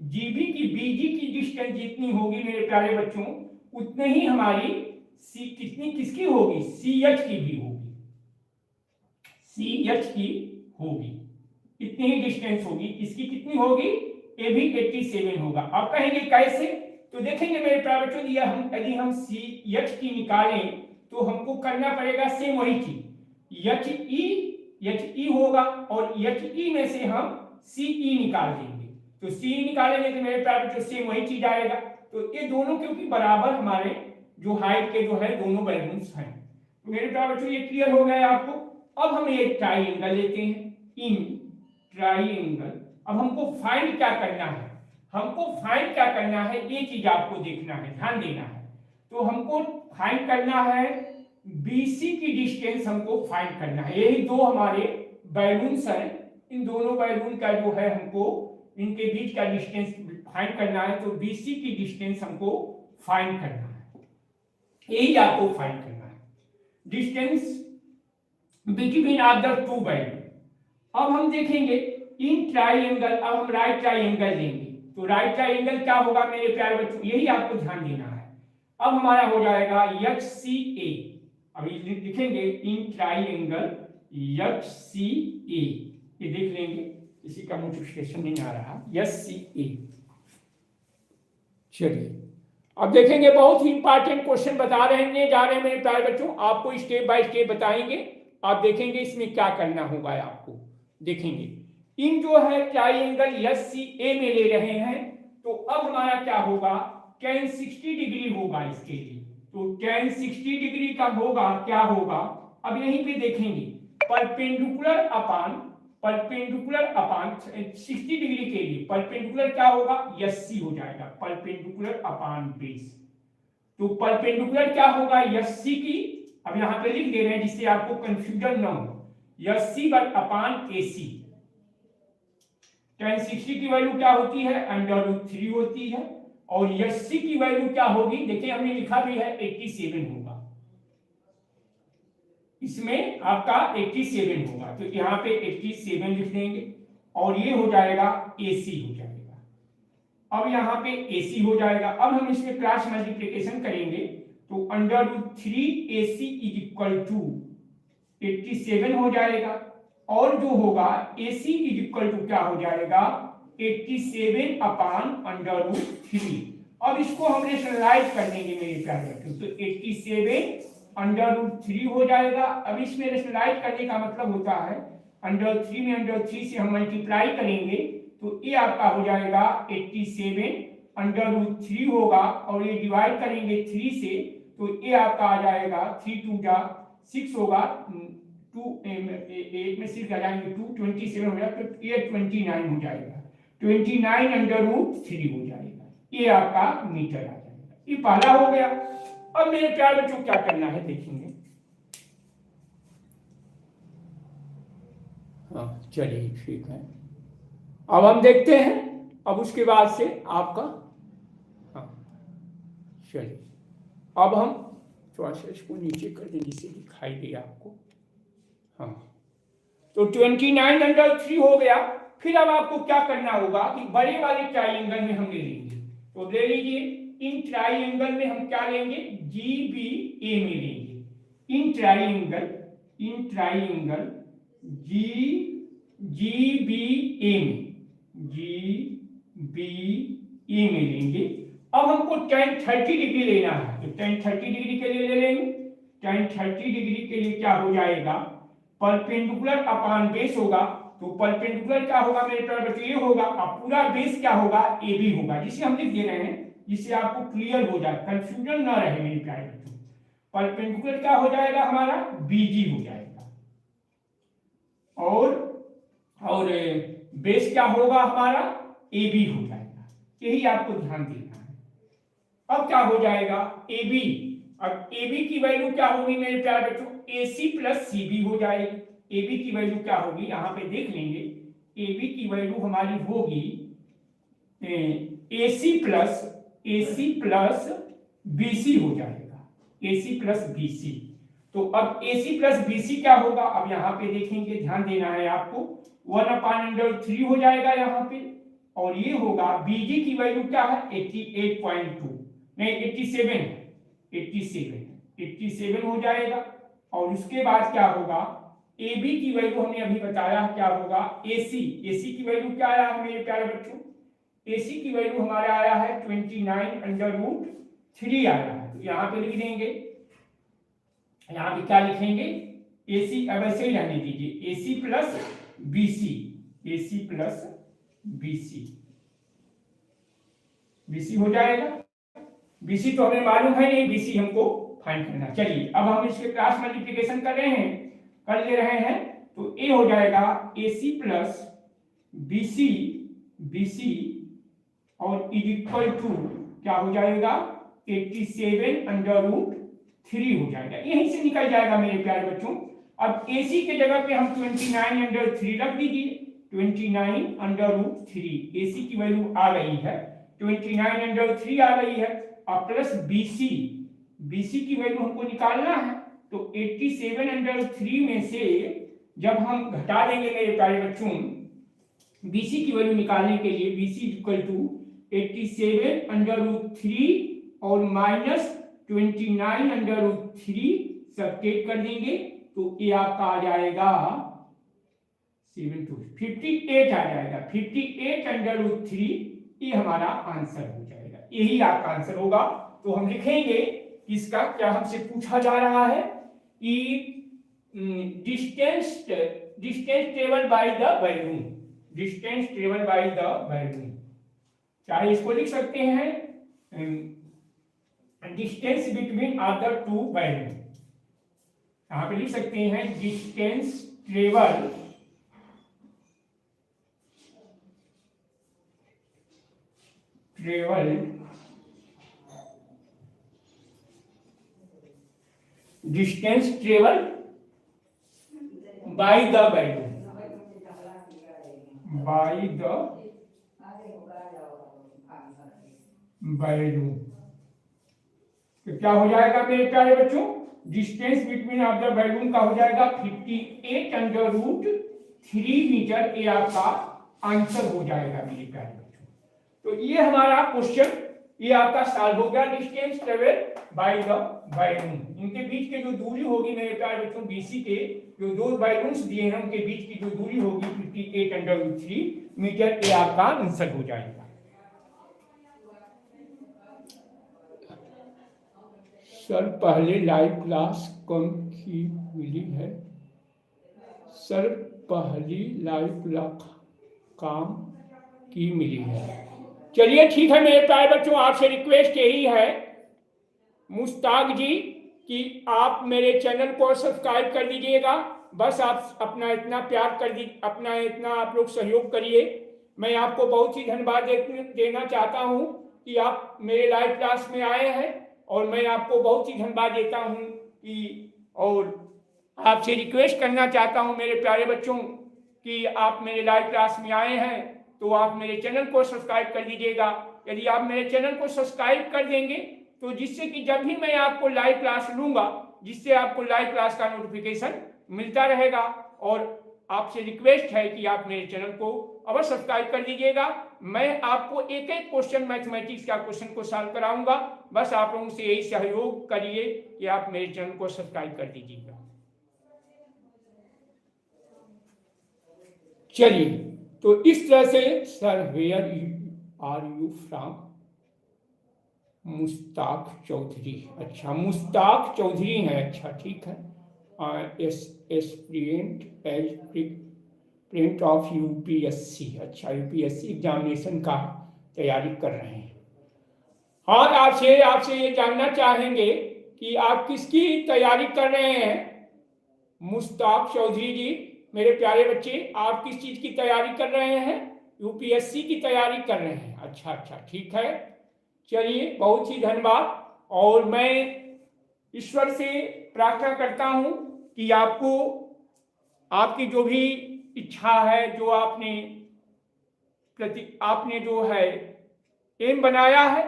जीबी की बीजी की डिस्टेंस जितनी होगी मेरे प्यारे बच्चों, उतने ही हमारी सी किसकी होगी, सीएच की भी होगी, सीएच की होगी, इतनी ही डिस्टेंस होगी। इसकी कितनी होगी, ये भी 87 होगा। अब कहेंगे कैसे, तो देखेंगे मेरे प्यारे बच्चों, यदि हम सीएच की निकालें तो हमको करना पड़ेगा सेम वही चीज, एच ई होगा, और एच ई में से हम सीई निकाल देंगे। तो सी निकालेंगे तो मेरे प्यारे बच्चों सेम वही चीज आएगा। तो ये दोनों क्योंकि बराबर हमारे जो हाइट के जो है दोनों बैलून्स हैं। तो मेरे प्यारे बच्चों ये क्लियर हो गया आपको। अब हम एक ट्राइंगल लेते हैं, इन ट्राइंगल। अब हमको फाइंड क्या करना है, ये चीज आपको देखना है, ध्यान देना है। तो हमको फाइंड करना है BC की डिस्टेंस, हमको फाइंड करना है। यही दो हमारे बैलून्स हैं, इन दोनों बैलून का जो है हमको इनके बीच का डिस्टेंस फाइंड करना है। तो BC की डिस्टेंस हमको फाइंड करना है, यही आपको फाइंड करना है, distance between of the two balloon. अब हम देखेंगे इन ट्राइंगल, अब हम राइट ट्राइंगल लेंगे। तो राइट ट्राइंगल क्या होगा मेरे प्यारे बच्चों, यही आपको ध्यान देना है। अब हमारा हो जाएगा HCA, अभी लिखेंगे इन ट्राइंगल HCA, ये देख लेंगे, इसी का नोटिफिकेशन नहीं आ रहा, HCA। चलिए अब देखेंगे, बहुत ही इंपॉर्टेंट क्वेश्चन बता रहे जा रहे हैं मेरे प्यारे बच्चों, आपको स्टेप बाय स्टेप बताएंगे। आप देखेंगे इसमें क्या करना होगा आपको, देखेंगे इन जो है ट्राइंगल HCA में ले रहे हैं। तो अब हमारा क्या होगा, tan 60 डिग्री होगा इसके लिए। तो tan 60 डिग्री का होगा, क्या होगा, अब यहीं पे देखेंगे परपेंडिकुलर अपान 60 डिग्री के लिए परपेंडिकुलर क्या होगा, SC हो जाएगा, परपेंडिकुलर अपान बेस। तो परपेंडिकुलर क्या होगा SC की, अब यहां पे लिख दे रहे हैं जिससे आपको कंफ्यूजन ना हो, SC अपान AC। tan 60 की वैल्यू क्या होती है, √3 होती है, और SC की वैल्यू क्या होगी, देखिए हमने लिखा भी है 87 होगा, इसमें आपका 87 होगा। तो यहाँ पे 87 लिख देंगे, और ये हो जाएगा AC हो जाएगा। अब यहाँ पे AC हो जाएगा। अब हम इसमें क्रॉस मल्टीप्लिकेशन करेंगे, तो √3 AC = 87 हो जाएगा, और जो होगा AC = क्या हो जाएगा, 87 अपान √3। अब इसको हम रेशनलाइज कर देंगे मेरे प्यारे बच्चों, तो 87 √3 हो जाएगा। अब इसमें रेशनलाइज करने का मतलब होता है √3 में √3 से हम मल्टीप्लाई करेंगे, तो ये आपका हो जाएगा 87 √3 होगा, और ये डिवाइड करेंगे 3 से, तो ये आपका आ जाएगा 3 2 जा 6 होगा, 2 एक में 6 लगाएंगे 2 27 हो जाएगा, तो ये 29 हो जाएगा, 29 √3 हो जाएगा, ये आपका मीटर आ जाएगा। ये पहला हो गया। अब मेरे प्यारे बच्चों क्या करना है देखेंगे, हाँ चलिए ठीक है, अब हम देखते हैं, अब उसके बाद से आपका, हाँ चलिए अब हम थोड़ा सा इसको नीचे कर दें जिससे दिखाई दे आपको, हाँ तो 29 √3 हो गया। फिर अब आपको क्या करना होगा कि बड़े वाले ट्राइंगल में हम ले लेंगे, तो ले लीजिए इन ट्राइंगल में हम क्या लेंगे, GBA में लेंगे, इन ट्राइंगल GBA में लेंगे। अब हमको tan 30 डिग्री लेना है, तो tan 30 डिग्री के लिए ले लेंगे। tan 30 डिग्री के लिए क्या हो जाएगा, परपेंडिकुलर अपान बेस होगा। तो परपेंडिकुलर क्या होगा मेरे प्यारे बच्चों, ये होगा, अब पूरा बेस क्या होगा, AB होगा, जिसे हम लिख दे रहे हैं, जिससे आपको क्लियर हो जाए, कंफ्यूजन ना रहे मेरे प्यारे बच्चों। परपेंडिकुलर क्या हो जाएगा हमारा, BG हो जाएगा, और बेस क्या होगा हमारा, AB हो जाएगा, यही आपको ध्यान देना है। अब क्या हो जाएगा, AB, अब AB की वैल्यू क्या होगी मेरे प्यारे बच्चों, AC + CB हो जाएगी। AB की वैल्यू क्या होगी, यहाँ पे देख लेंगे, AB की वैल्यू हमारी होगी AC + BC हो जाएगा, AC + BC। तो अब AC + BC क्या होगा, अब यहाँ पे देखेंगे, ध्यान देना है आपको, 1/√3 हो जाएगा यहाँ पे, और ये होगा BG की वैल्यू क्या है, 88.2 नहीं 87 हो जाएगा। और उसके बाद क्या होगा, AB की वैल्यू हमने अभी बताया क्या होगा, AC की वैल्यू क्या आया है मेरे प्यारे बच्चों, AC की वैल्यू हमारा आया है 29 √3 आया है। तो यहाँ पे लिख देंगे, यहाँ पे क्या लिखेंगे, AC, अब ऐसे ही रहने दीजिए, AC + BC हो जाएगा। BC तो हमें मालूम है नहीं, BC हमको फाइंड करना। चलिए अब हम इसके क्रॉस मल्टीप्लिकेशन कर ले रहे हैं, तो ये हो जाएगा AC + BC और = क्या हो जाएगा, 87√3 हो जाएगा, यहीं से निकल जाएगा मेरे प्यारे बच्चों। अब AC के जगह पे हम 29/3 रख दीजिए, 29/3 AC की वैल्यू आ गई है, 29/3 आ गई है। अब प्लस BC की वैल्यू हमको निकालना है, तो 87/3 में से जब हम घटा देंगे मेरे प्यारे बच्चों BC की वैल्यू निकालने के लिए, BC इक्वल टू 87/3 और माइनस 29/3 सब्ट्रैक्ट कर देंगे, तो ये आपका आ जाएगा 58 आ जाएगा, 58/3 ये हमारा आंसर हो जाएगा, यही आपका आंसर होगा। तो हम लिखेंगे इसका क्या हमसे पूछा जा रहा है कि distance travel by the balloon, distance travel by the balloon, चाहे इसको लिख सकते हैं distance between other two balloon, यहां पे लिख सकते हैं distance travel distance travel by the balloon, by the balloon, तो क्या हो जाएगा मेरे प्यारे बच्चों, distance between of the balloon का हो जाएगा 58/3 मीटर, ये आपका आंसर हो जाएगा मेरे प्यारे बच्चों। तो ये हमारा क्वेश्चन ये आपका सॉल्व हो गया, distance travel by the balloon, इनके बीच के जो दूरी होगी मेरे प्यारे बच्चों BC के जो दो बैलून्स दिए हैं उनके बीच की जो दूरी होगी 58/3 मीटर, ये आपका आंसर हो जाएगा। सर पहले लाइव क्लास कम की मिली है, सर पहली लाइव क्लास काम की मिली है। चलिए ठीक है मेरे प्यारे बच्चों, आपसे रिक्वेस्ट यही है मुश्ताक जी कि आप मेरे चैनल को सब्सक्राइब कर दीजिएगा, बस आप अपना इतना प्यार कर दी, अपना इतना आप लोग सहयोग करिए। मैं आपको बहुत ही धन्यवाद देना चाहता हूं कि आप मेरे लाइव क्लास में आए हैं, और मैं आपको बहुत ही धन्यवाद देता हूं कि, और आपसे रिक्वेस्ट करना चाहता हूं मेरे प्यारे बच्चों कि आप मेरे लाइव क्लास में आए हैं तो आप मेरे चैनल को सब्सक्राइब कर दीजिएगा। यदि आप मेरे चैनल को सब्सक्राइब कर देंगे तो जिससे कि जब भी मैं आपको लाइव क्लास लूंगा, जिससे आपको लाइव क्लास का नोटिफिकेशन मिलता रहेगा। और आपसे रिक्वेस्ट है कि आप मेरे चैनल को अवश्य सब्सक्राइब कर दीजिएगा। मैं आपको एक एक क्वेश्चन मैथमेटिक्स का क्वेश्चन को सॉल्व कराऊंगा, बस आप लोगों से यही सहयोग करिए कि आप मेरे चैनल को सब्सक्राइब कर दीजिएगा। चलिए, तो इस तरह से sir where are you from, Mushtaq Chaudhary, अच्छा मुश्ताक चौधरी हैं, अच्छा ठीक है। एस्पिरेंट ऑफ UPSC, अच्छा UPSC एग्जामिनेशन का तैयारी कर रहे हैं। और आपसे ये जानना चाहेंगे कि आप किसकी तैयारी कर रहे हैं। मुश्ताक चौधरी जी मेरे प्यारे बच्चे, आप किस चीज की तैयारी कर रहे हैं। UPSC की तैयारी कर रहे हैं, अच्छा ठीक है। चलिए बहुत ही धन्यवाद, और मैं ईश्वर से प्रार्थना करता हूं कि आपको आपकी जो भी इच्छा है, जो आपने जो है एम बनाया है,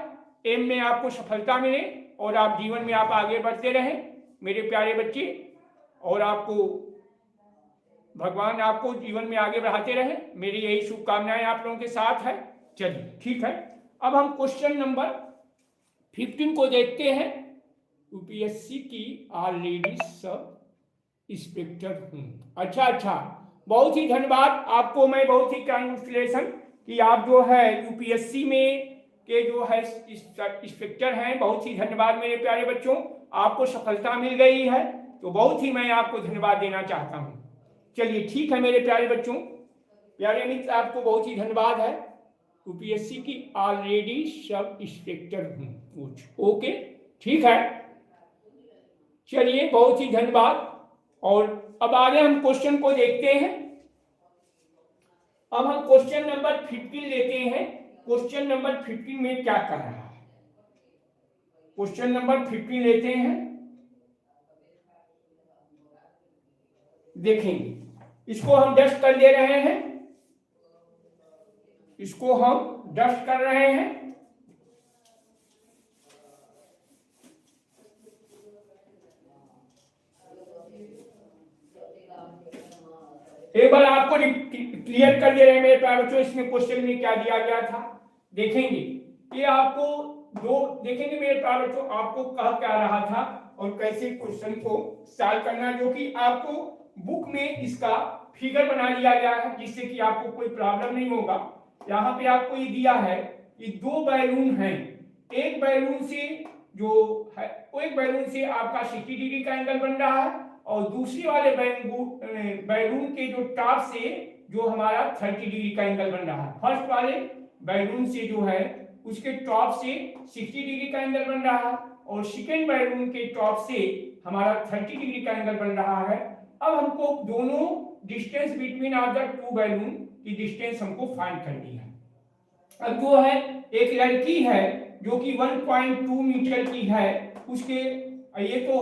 एम में आपको सफलता मिले और आप जीवन में आप आगे बढ़ते रहें मेरे प्यारे बच्चे, और आपको भगवान आपको जीवन में आगे बढ़ाते रहे। मेरी यही शुभकामनाएं आप लोगों के साथ है। चलिए ठीक है, अब हम क्वेश्चन नंबर 15 को देखते हैं। UPSC की ऑलरेडी सब इंस्पेक्टर हूँ, अच्छा बहुत ही धन्यवाद आपको, मैं बहुत ही कांग्रेचुलेशन कि आप जो है UPSC में के जो है इंस्पेक्टर हैं। बहुत ही धन्यवाद मेरे प्यारे बच्चों, आपको सफलता मिल गई है, तो बहुत ही मैं आपको धन्यवाद देना चाहता हूँ। चलिए ठीक है मेरे प्यारे बच्चों, प्यारे मित्र, आपको बहुत ही धन्यवाद है। UPSC की ऑलरेडी सब इंस्पेक्टर हूँ, ओके ठीक है। चलिए बहुत ही धन्यवाद, और अब आगे हम क्वेश्चन को देखते हैं। अब हम क्वेश्चन नंबर 15 लेते हैं। क्वेश्चन नंबर 15 में क्या कर रहा है, क्वेश्चन नंबर 15 लेते हैं, देखेंगे। इसको हम डस्ट कर दे रहे हैं, इसको हम डस्ट कर रहे हैं। एक बार आपको क्लियर कर दे रहे हैं मेरे प्यारे बच्चों, इसमें क्वेश्चन में क्या दिया गया था देखेंगे। ये आपको दो देखेंगे मेरे प्यारे बच्चों, आपको कह क्या रहा था और कैसे क्वेश्चन को सॉल्व करना, जो कि आपको बुक में इसका फिगर बना दिया गया है, जिससे कि आपको कोई प्रॉब्लम नहीं होगा। यहाँ पे आपको ये दिया है कि दो बैलून हैं, एक बैलून से जो है एक बैलून से आपका 60 डिग्री का एंगल बन रहा है और दूसरी वाले बैलून के जो टॉप से जो हमारा 30 डिग्री का एंगल बन रहा है। फर्स्ट वाले बैलून से जो है उसके टॉप से 60 डिग्री का एंगल बन रहा है और सेकेंड बैलून के टॉप से हमारा 30 डिग्री का एंगल बन रहा है। अब हमको दोनों distance between of the two balloon की डिस्टेंस हमको फाइंड करनी है। अब जो है एक लड़की है जो कि 1.2 मीटर की है, उसके ये तो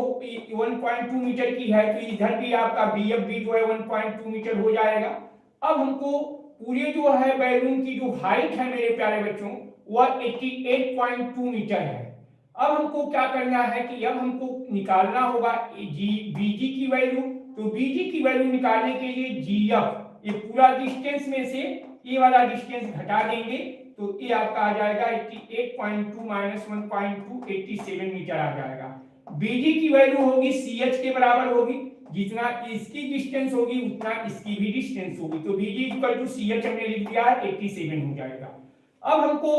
1.2 मीटर की है, तो इधर भी आपका BF भी जो है 1.2 मीटर हो जाएगा। अब हमको पूरे जो है बैलून की जो हाइट है मेरे प्यारे बच्चों वह 88.2 मीटर है। अब हमको क्या करना है कि अब हमको निकालना होगा BG की वैल्यू। तो BG की वैल्यू निकालने के लिए GF, ये पूरा डिस्टेंस में से ये वाला डिस्टेंस घटा देंगे तो ये आपका आ जाएगा 88.2 माइनस 1.2 87 मीटर आ जाएगा। BG की वैल्यू होगी CH के बराबर होगी, जितना इसकी डिस्टेंस होगी उतना इसकी भी डिस्टेंस होगी, तो BG इक्वल टू CH हमने लिख दिया है 87 हो जाएगा। अब हमको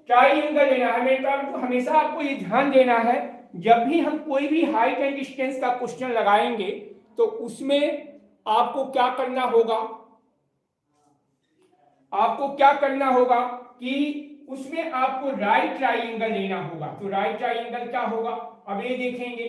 ट्राइंगल लेना है मेरे पास, तो हमेशा आपको ये ध्यान देना है जब भी हम कोई भी हाइट एंड डिस्टेंस का क्वेश्चन लगाएंगे तो उसमें आपको क्या करना होगा, आपको क्या करना होगा कि उसमें आपको राइट ट्राइंगल लेना होगा। तो राइट ट्राइंगल क्या होगा, अब ये देखेंगे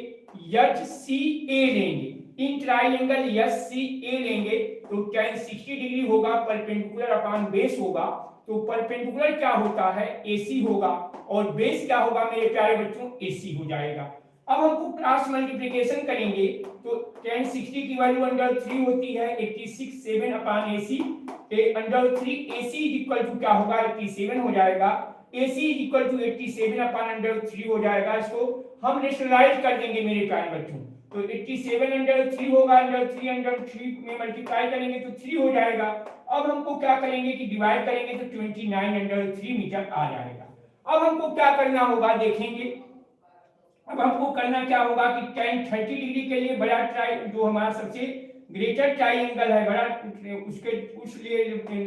HCA लेंगे, इन ट्राइंगल HCA लेंगे तो tan 60 डिग्री होगा, परपेंडिकुलर अपॉन बेस होगा। तो परपेंडिकुलर क्या होता है AC होगा और बेस क्या होगा मेरे प्यारे बच्चों AC हो जाएगा। अब हमको क्रॉस मल्टीप्लिकेशन करेंगे तो tan 60 की वैल्यू √3 होती है 86 upon AC, √3 AC equal to क्या होगा 87 हो जाएगा, AC इक्वल टू 87 अपॉन √3 हो जाएगा। इसको हम रेशनलाइज कर देंगे मेरे प्यारे बच्चों, तो 87 √3 होगा, √3 में मल्टीप्लाई करेंगे तो 3 हो जाएगा। अब हमको क्या करेंगे कि डिवाइड करेंगे तो 29 √3 मीटर आ जाएगा। अब हमको क्या करना होगा देखेंगे, अब हमको करना क्या होगा कि tan 30 डिग्री के लिए बड़ा ट्राई जो हमारा सबसे ग्रेटर ट्राइंगल है बड़ा उस लिए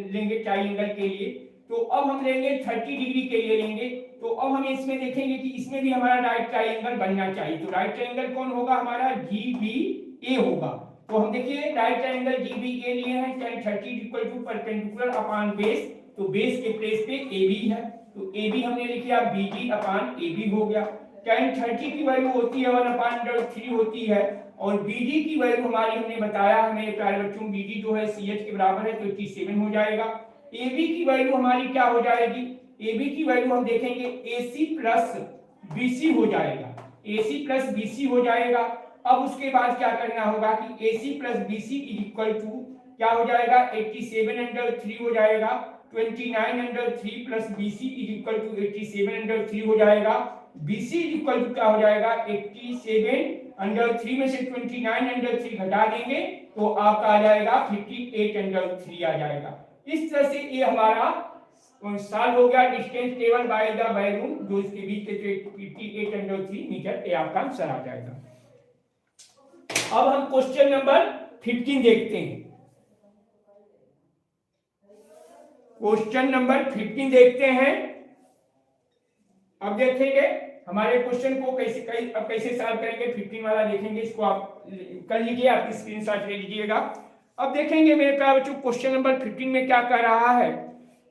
लेंगे ट्राइंगल के लिए। तो अब हम लेंगे 30 डिग्री के लिए लेंगे, तो अब हम इसमें देखेंगे कि इसमें भी हमारा राइट ट्राइंगल बनना चाहिए। तो राइट ट्राइंगल कौन होगा हमारा GBA होगा। तो हम देखिए राइट ट्राइंगल GBA लिए हैं, tan 30 equal to perpendicular upon base, तो बेस के प्लेस पे AB है तो AB हमने लिख लिया, BG अपॉन AB हो गया। tan 30 की वैल्यू होती है 1/3 होती है और BG की वैल्यू हमारी हमने बताया है मेरे प्यारे बच्चों, BG जो है CH के बराबर है तो 87 हो जाएगा। AB की वैल्यू हमारी क्या हो जाएगी, AB की वैल्यू हम देखेंगे AC प्लस BC हो जाएगा, AC प्लस BC हो जाएगा। अब उसके बाद क्या करना होगा कि AC plus BC equal to क्या हो जाएगा 87 हो जाएगा, 29 प्लस BC इक्वल टू 87 हो जाएगा। BC इक्वल टू क्या हो जाएगा 87 में से 29 घटा देंगे तो आपका आ जाएगा 58 आ जाएगा। इस तरह से ये हमारा सॉल्व हो गया distance table by the balloon, जो इसके बीच के 58 मीटर ये आपका आंसर आ जाएगा। अब हम क्वेश्चन नंबर 15 देखते हैं। क्वेश्चन नंबर 15 देखते हैं। अब देखेंगे हमारे क्वेश्चन को कैसे सॉल्व करेंगे, 15 वाला देखेंगे, इसको आप कर लीजिए, आप स्क्रीनशॉट ले लीजिएगा। अब देखेंगे मेरे प्यारे बच्चों क्वेश्चन नंबर 15 में क्या कह रहा है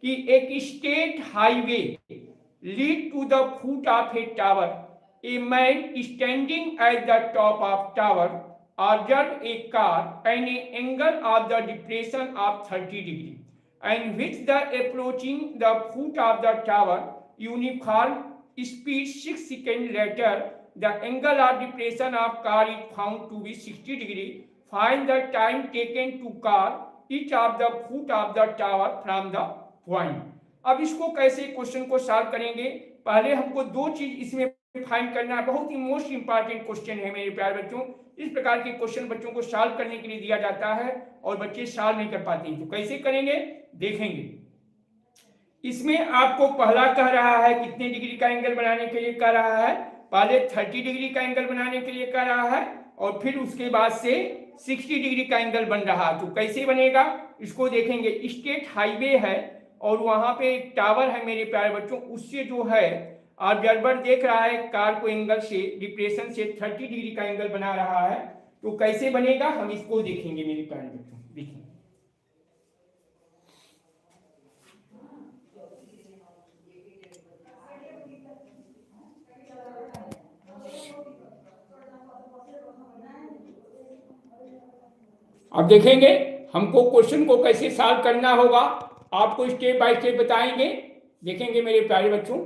कि एक state highway lead to the foot of a tower, a man standing at the top of tower observed a car and an angle of the depression of 30 degree and with the approaching the foot of the tower uniform speed 6 seconds later, the angle of depression of car is found to be 60 degree. Find the time taken to car each of the foot of the tower from the point. अब इसको कैसे question को solve करेंगे, पहले हमको दो चीज इसमें फाइंड करना है। बहुत ही मोस्ट इंपॉर्टेंट क्वेश्चन है मेरे प्यारे बच्चों। इस प्रकार के क्वेश्चन बच्चों को सॉल्व करने के लिए दिया जाता है और बच्चे सॉल्व नहीं कर पाते हैं। तो कैसे करेंगे देखेंगे। इसमें आपको पहला कह रहा है कितने डिग्री का एंगल बनाने के लिए कह रहा है, पहले 30 डिग्री का एंगल बनाने के लिए कह रहा है और फिर उसके बाद से 60 डिग्री का एंगल बन रहा है। तो कैसे बनेगा इसको देखेंगे। स्टेट हाईवे है और वहां पे एक टावर है मेरे प्यारे बच्चों, उससे जो है ऑब्जर्वर देख रहा है कार को एंगल से डिप्रेशन से 30 डिग्री का एंगल बना रहा है। तो कैसे बनेगा हम इसको देखेंगे मेरे प्यारे बच्चों। देखिए अब देखेंगे हमको क्वेश्चन को कैसे सॉल्व करना होगा, आपको स्टेप बाय स्टेप बताएंगे। देखेंगे मेरे प्यारे बच्चों।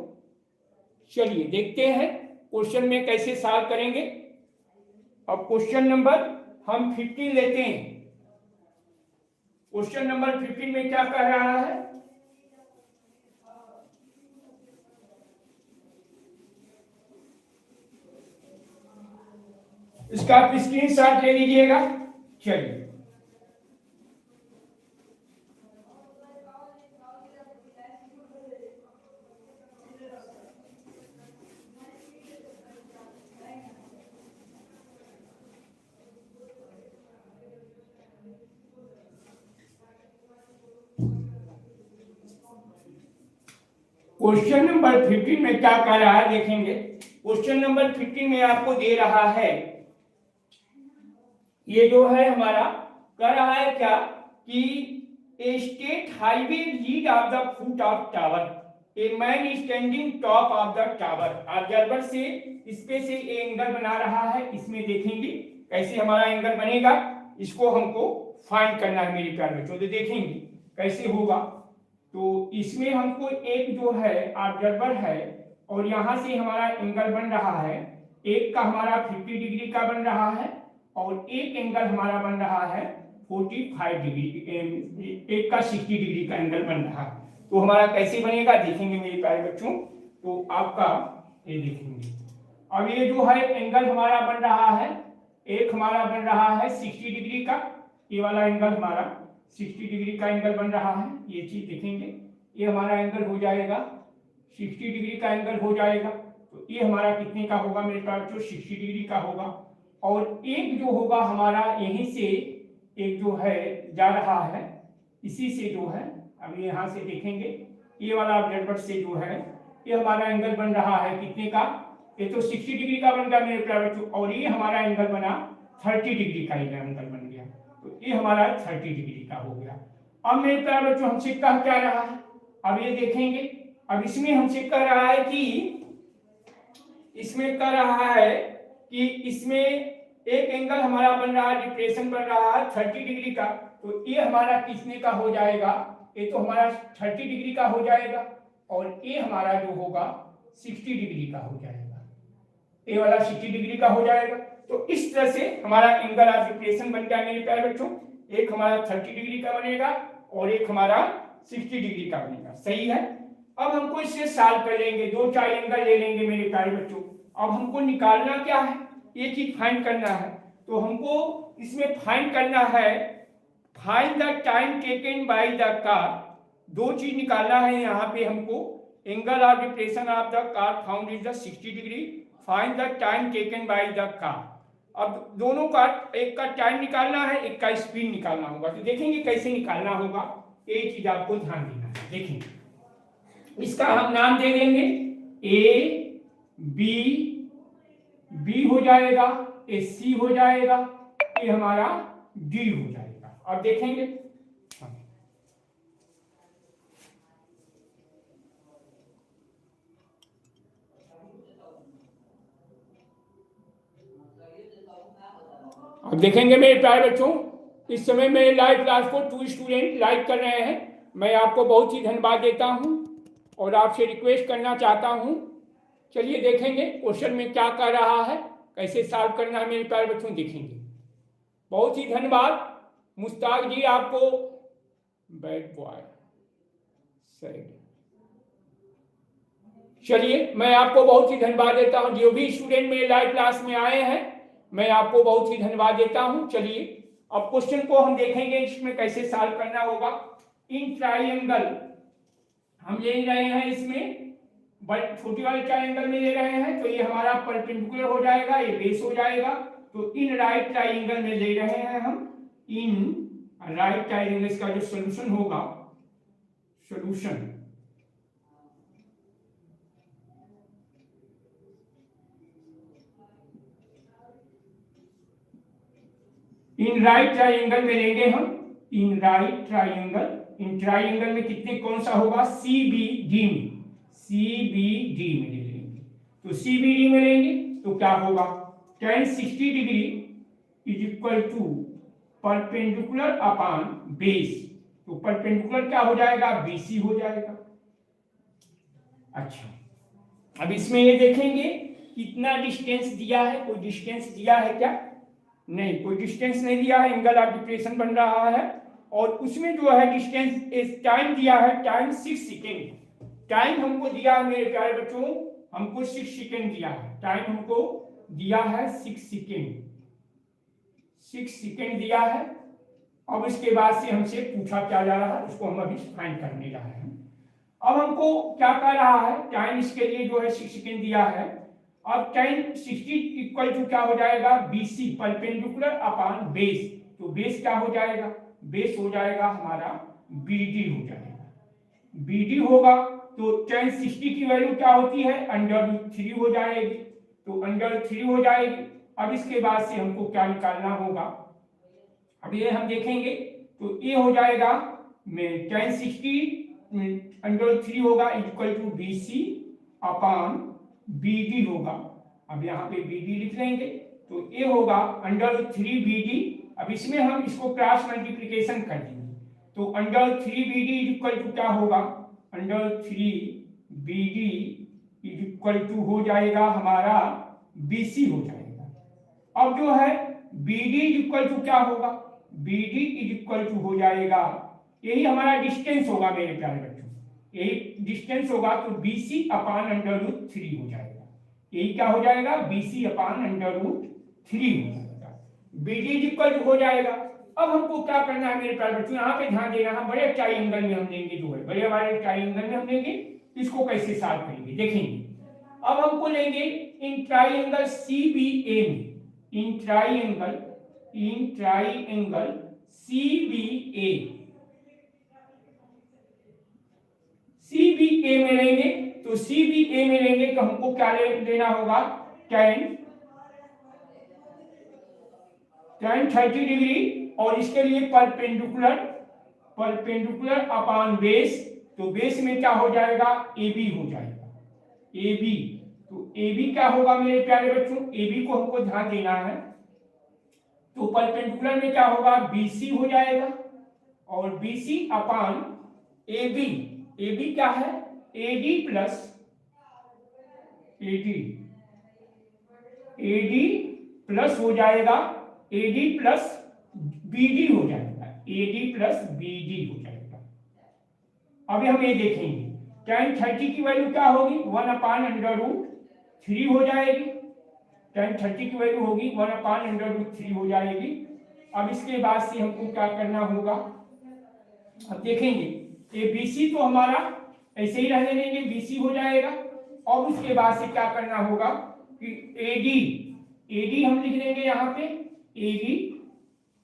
चलिए देखते हैं क्वेश्चन में कैसे सॉल्व करेंगे। अब क्वेश्चन नंबर हम 15 लेते हैं। क्वेश्चन नंबर 15 में क्या कह रहा है, इसका आप स्क्रीनशॉट ले लीजिएगा। चलिए क्वेश्चन नंबर 15 में क्या कह रहा है देखेंगे। क्वेश्चन नंबर 15 में आपको दे रहा है, ये जो है हमारा कह रहा है क्या कि a state highway lead of the foot of tower, a man standing top of the tower. Observer से इसपे से एंगल बना रहा है, इसमें देखेंगे कैसे हमारा एंगल बनेगा, इसको हमको फाइंड करना है मेरे प्यारे बच्चों। तो देखेंगे कैसे होगा। तो इसमें हमको एक जो है ऑब्जर्वर है और यहाँ से हमारा एंगल बन रहा है, एक का हमारा 50 डिग्री का बन रहा है और एक एंगल हमारा बन रहा है 45 डिग्री, एक का 60 डिग्री का एंगल बन रहा है। तो हमारा कैसे बनेगा देखेंगे मेरे प्यारे बच्चों। तो आपका ये देखेंगे, अब ये जो है एंगल हमारा बन रहा है, एक हमारा बन रहा है 60 डिग्री का, ये वाला एंगल हमारा 60 डिग्री का एंगल बन रहा है। ये चीज देखेंगे, ये हमारा एंगल हो जाएगा 60 डिग्री का एंगल हो जाएगा। तो ये हमारा कितने का होगा मेरे प्यारे बच्चों, 60 डिग्री का होगा। और एक जो होगा हमारा यहीं से एक जो है जा रहा है, इसी से जो है अब यहाँ से देखेंगे ये वाला ऑब्जर्वर से जो है ये हमारा एंगल बन रहा है कितने का, ये तो 60 डिग्री का बन गया मेरे प्यारे बच्चों और ये हमारा एंगल बना 30 डिग्री का एंगल बन गया। तो ये हमारा 30 डिग्री का हो गया। अब मेरे प्यारे बच्चों हमसे कह क्या रहा है, अब ये देखेंगे। अब इसमें हमसे कह रहा है कि इसमें कह रहा है कि इसमें एक एंगल हमारा बन रहा है, डिप्रेशन बन रहा है 30 डिग्री का। तो ये हमारा कितने का हो जाएगा, ये तो हमारा 30 डिग्री का हो जाएगा और ये हमारा जो होगा 60 डिग्री का हो जाएगा, ये वाला 60 डिग्री का हो जाएगा। तो इस तरह से हमारा एंगल ऑफ डिप्रेशन बन गया मेरे प्यारे बच्चों। एक हमारा 30 डिग्री का बनेगा और एक हमारा 60 डिग्री का बनेगा। सही है। अब हमको इससे सॉल्व कर लेंगे, दो चार एंगल ले लेंगे मेरे प्यारे बच्चों। अब हमको निकालना क्या है, ये चीज फाइंड करना है। तो हमको इसमें फाइंड करना है, find the time taken by the car. दो चीज निकालना है यहाँ पे हमको, angle of depression of the car found is the 60 degree, find the time taken by the car. अब दोनों का, एक का टाइम निकालना है, एक का स्पीड निकालना होगा। तो देखेंगे कैसे निकालना होगा, ये चीज आपको ध्यान देना है। देखेंगे इसका हम नाम दे देंगे ए बी हो जाएगा, ए सी हो जाएगा, ये हमारा डी हो जाएगा। और देखेंगे अब देखेंगे मेरे प्यारे बच्चों, इस समय मेरे लाइव क्लास को 2 स्टूडेंट लाइव कर रहे हैं। मैं आपको बहुत ही धन्यवाद देता हूं और आपसे रिक्वेस्ट करना चाहता हूं चलिए देखेंगे क्वेश्चन में क्या कर रहा है, कैसे सॉल्व करना है मेरे प्यारे बच्चों, देखेंगे। बहुत ही धन्यवाद मुश्ताक जी आपको। बैड बॉय सही। चलिए मैं आपको बहुत ही धन्यवाद देता हूं, जो भी स्टूडेंट मेरे लाइव क्लास में आए हैं मैं आपको बहुत ही धन्यवाद देता हूं। चलिए अब क्वेश्चन को हम देखेंगे, इसमें कैसे सॉल्व करना होगा। इन ट्राइंगल हम ले रहे हैं, इसमें छोटी वाले ट्राइंगल में ले रहे हैं, तो ये हमारा परपेंडिकुलर हो जाएगा, ये बेस हो जाएगा। तो इन राइट ट्राइंगल में ले रहे हैं हम, इन राइट ट्राइंगल का जो सॉल्यूशन होगा, सॉल्यूशन इन राइट ट्राइंगल में लेंगे हम, in right triangle. In triangle में कितने कौन सा होगा, CBD में, CBD में ले लेंगे। तो CBD में लेंगे तो क्या होगा, tan 60 degree is equal to perpendicular upon base. तो परपेंडिकुलर क्या हो जाएगा, BC हो जाएगा। अच्छा अब इसमें ये देखेंगे कितना डिस्टेंस दिया है, कोई डिस्टेंस दिया है क्या, नहीं कोई डिस्टेंस नहीं दिया है, एंगल ऑफ डिप्रेशन बन रहा है। और उसमें जो है डिस्टेंस टाइम दिया है, टाइम 6 सेकेंड टाइम हमको दिया है मेरे प्यारे बच्चों, हमको 6 सेकेंड दिया है, टाइम हमको दिया है 6 सेकेंड, 6 सेकेंड दिया है। अब इसके बाद से हमसे पूछा क्या जा रहा है, उसको हम अभी फाइंड करने जा रहे हैं। अब हमको क्या कर रहा है, टाइम इसके लिए जो है 6 सेकेंड दिया है। अब tan 60 इक्वल टू क्या हो जाएगा, BC परपेंडिकुलर अपॉन बेस। तो बेस क्या हो जाएगा, बेस हो जाएगा हमारा BD हो जाएगा, BD होगा। तो tan 60 की वैल्यू क्या होती है, √3 हो जाएगी, तो √3 हो जाएगी। अब इसके बाद से हमको क्या निकालना होगा, अब ये हम देखेंगे। तो ये हो जाएगा tan 60 √3 होगा equal to BC upon BD होगा। अब यहाँ पे BD लिख लेंगे, तो ये होगा √3 BD। अब इसमें हम इसको क्रॉस मल्टीप्लिकेशन कर देंगे, तो √3 BD इक्वल टू क्या होगा, √3 BD इक्वल टू हो जाएगा हमारा BC हो जाएगा। अब जो है BD इक्वल टू क्या होगा, BD इक्वल टू हो जाएगा, यही हमारा डिस्टेंस होगा मेरे प्यारे बच्चों, यही डिस्टेंस होगा। तो BC अपॉन √3 हो जाएगा, यही क्या हो जाएगा, BC अपॉन √3 हो जाएगा, BD इक्वल हो जाएगा। अब हमको क्या करना है मेरे प्यारे बच्चों, यहाँ पे ध्यान देना है, बड़े ट्राइंगल में हम लेंगे, जो है बड़े वाले ट्राइंगल में हम लेंगे, इसको कैसे सॉल्व करेंगे देखेंगे। अब हमको लेंगे इन ट्राइंगल CBA में, इन ट्राइंगल CBA में लेंगे। तो CBA में लेंगे तो हमको क्या लेना होगा, tan 30 डिग्री, और इसके लिए परपेंडिकुलर अपॉन बेस। तो बेस में क्या हो जाएगा, AB हो जाएगा, AB। तो AB क्या होगा मेरे प्यारे बच्चों, AB को हमको ध्यान देना है। तो परपेंडिकुलर में क्या होगा, BC हो जाएगा, और BC अपॉन AB, AB क्या है, AD प्लस हो जाएगा, AD प्लस BD हो जाएगा, AD प्लस BD हो जाएगा। अभी हम ये देखेंगे tan 30 की वैल्यू क्या होगी, 1/√3 हो जाएगी, tan 30 की वैल्यू होगी 1/√3 हो जाएगी। अब इसके बाद से हमको क्या करना होगा, अब देखेंगे ये BC तो हमारा ऐसे ही रहने देंगे, BC हो जाएगा। और उसके बाद से क्या करना होगा कि AD हम लिख लेंगे यहाँ पे AD,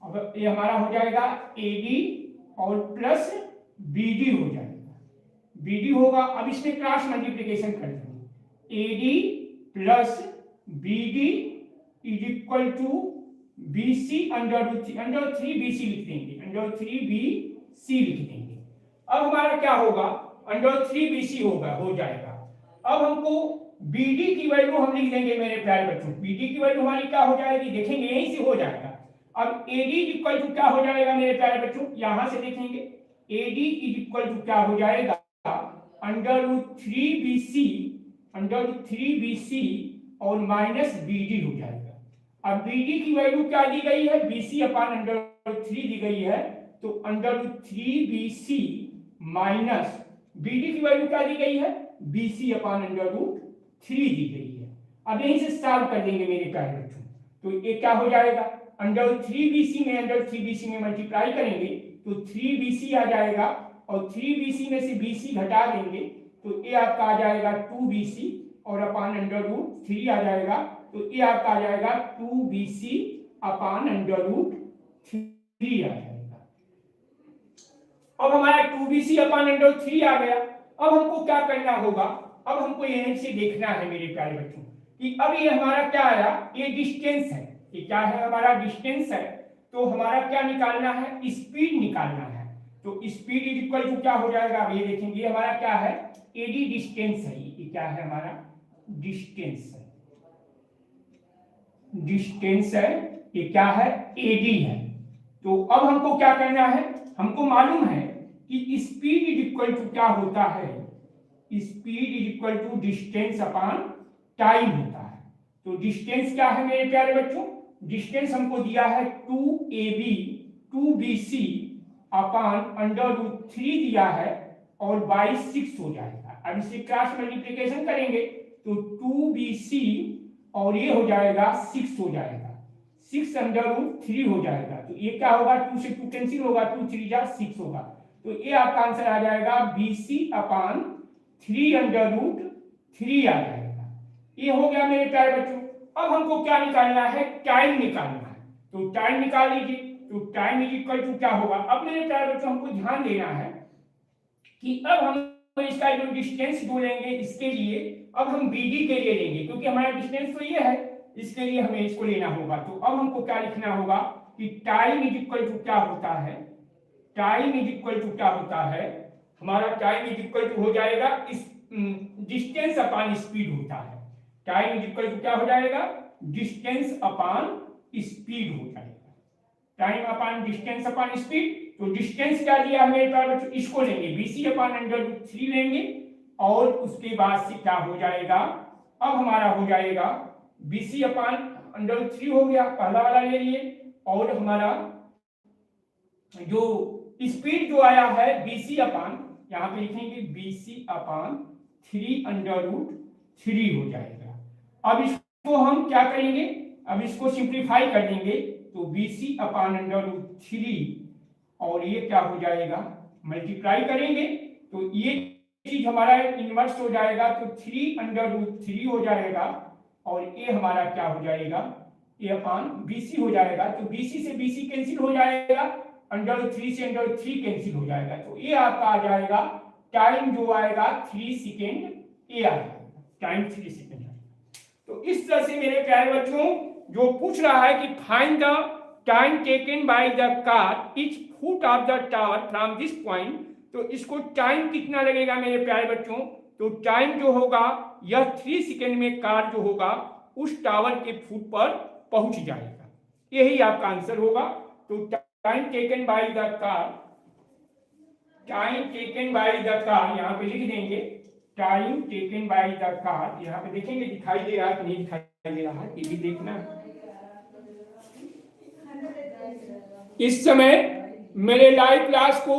अब ये हमारा हो जाएगा AD और प्लस BD हो जाएगा, BD होगा। अब इसमें क्रॉस मल्टीप्लिकेशन कर देंगे, AD plus BD is equal to BC √3 BC लिख देंगे, √3 BC लिख देंगे। अब हमारा क्या होगा, √3 BC होगा, हो जाएगा। अब हमको BD की वैल्यू हम लिख देंगे मेरे प्यारे बच्चों, BD की वैल्यू हमारी क्या हो जाएगी, देखेंगे यहीं से हो जाएगा। अब AD इक्वल टू क्या हो जाएगा मेरे प्यारे बच्चों, यहां से देखेंगे AD इक्वल टू क्या हो जाएगा, √3 BC √3BC और माइनस BD हो जाएगा। अब BD की वैल्यू क्या दी गई है, BC अपान √3 दी गई है, तो √3BC माइनस BD की वैल्यू क्या दी गई है, BC अपान √3 दी गई है। अब यहीं से सॉल्व कर देंगे मेरे प्यारे बच्चों, तो ये क्या हो जाएगा, √3BC में √3BC में मल्टीप्लाई करेंगे तो 3BC आ जाएगा, और 3BC में से BC घटा देंगे तो ये आपका आ जाएगा 2BC, और अपान √3 आ जाएगा, तो ये आपका आ जाएगा 2BC अपान √3 आ जाएगा। अब हमारा 2BC अपान √3 आ गया। अब हमको क्या करना होगा, अब हमको यहीं से देखना है मेरे प्यारे बच्चों कि अब ये हमारा क्या आया, ये डिस्टेंस है, ये क्या है, हमारा डिस्टेंस है। तो हमारा क्या निकालना है, स्पीड निकालना है। तो स्पीड इज इक्वल टू क्या हो जाएगा, अब ये देखेंगे हमारा क्या है, एडी डिस्टेंस है, ये क्या है हमारा डिस्टेंस है, डिस्टेंस है, ये क्या है एडी है। तो अब हमको क्या करना है, हमको मालूम है कि स्पीड इज इक्वल टू क्या होता है, speed is equal to distance upon time होता है। तो डिस्टेंस क्या है मेरे प्यारे बच्चों, डिस्टेंस हमको दिया है 2AB 2BC अपान √3 दिया है, और बाई 6 हो जाएगा। अब इसे क्रॉस मल्टीप्लिकेशन करेंगे तो 2BC और ये हो जाएगा 6 हो जाएगा, 6 √3 हो जाएगा। तो ये क्या होगा, 2 से 2 कैंसिल होगा, 2 3 जा 6 होगा। तो ये आपका आंसर आ जाएगा BC अपान 3 √3 आ जाएगा। ये हो गया मेरे प्यारे बच्चों। अब हमको क्या निकालना है, टाइम निकालना है। तो टाइम निकाल लीजिए, तो टाइम इज इक्वल टू क्या होगा। अब मेरे प्यारे बच्चों हमको ध्यान देना है कि अब हम इसका जो डिस्टेंस जो लेंगे इसके लिए अब हम BD के लिए लेंगे, क्योंकि हमारा डिस्टेंस तो ये है, इसके लिए हमें इसको लेना होगा। तो अब हमको क्या लिखना होगा कि टाइम इज इक्वल टू क्या होता है, टाइम इज इक्वल टू क्या होता है, हमारा टाइम इज इक्वल टू हो जाएगा इस डिस्टेंस अपॉन स्पीड होता है। टाइम इज इक्वल टू क्या हो जाएगा, डिस्टेंस अपॉन स्पीड हो जाएगा, time upon distance upon speed. तो डिस्टेंस क्या दिया है मेरे पास बच्चों, इसको लेंगे BC अपान √3 लेंगे, और उसके बाद से क्या हो जाएगा, अब हमारा हो जाएगा BC अपान √3 हो गया, पहला वाला ले लिए, और हमारा जो स्पीड जो आया है BC अपान, यहाँ पे लिखेंगे BC अपान 3 √3 हो जाएगा। अब इसको हम क्या करेंगे, अब इसको सिंप्लीफाई कर देंगे तो BC अपान √3, और ये क्या हो जाएगा, मल्टीप्लाई करेंगे तो ये चीज हमारा इनवर्स हो जाएगा, तो 3 √3 हो जाएगा, और ये हमारा क्या हो जाएगा, ये अपान BC हो जाएगा। तो BC से BC कैंसिल हो जाएगा, √3 से √3 कैंसिल हो जाएगा, तो ये आपका आ जाएगा टाइम जो आएगा 3 सेकेंड, ये आ जाएगा टाइम 3 सेकेंड। तो इस तरह से मेरे प्यारे बच्चों जो पूछ रहा है कि find the time taken by the car etch foot of the tower from this point, तो इसको टाइम कितना लगेगा मेरे प्यारे बच्चों, तो टाइम जो होगा यह 3 सेकेंड में कार जो होगा उस टावर के फुट पर पहुंच जाएगा, यही आपका आंसर होगा। तो time taken by the car, time taken by the car यहाँ पे लिख देंगे, time taken by the car, यहाँ पे देखेंगे दिखाई दे रहा है कि नहीं दिखाई दे रहा है, ये भी देखना है। इस समय मेरे लाइव क्लास को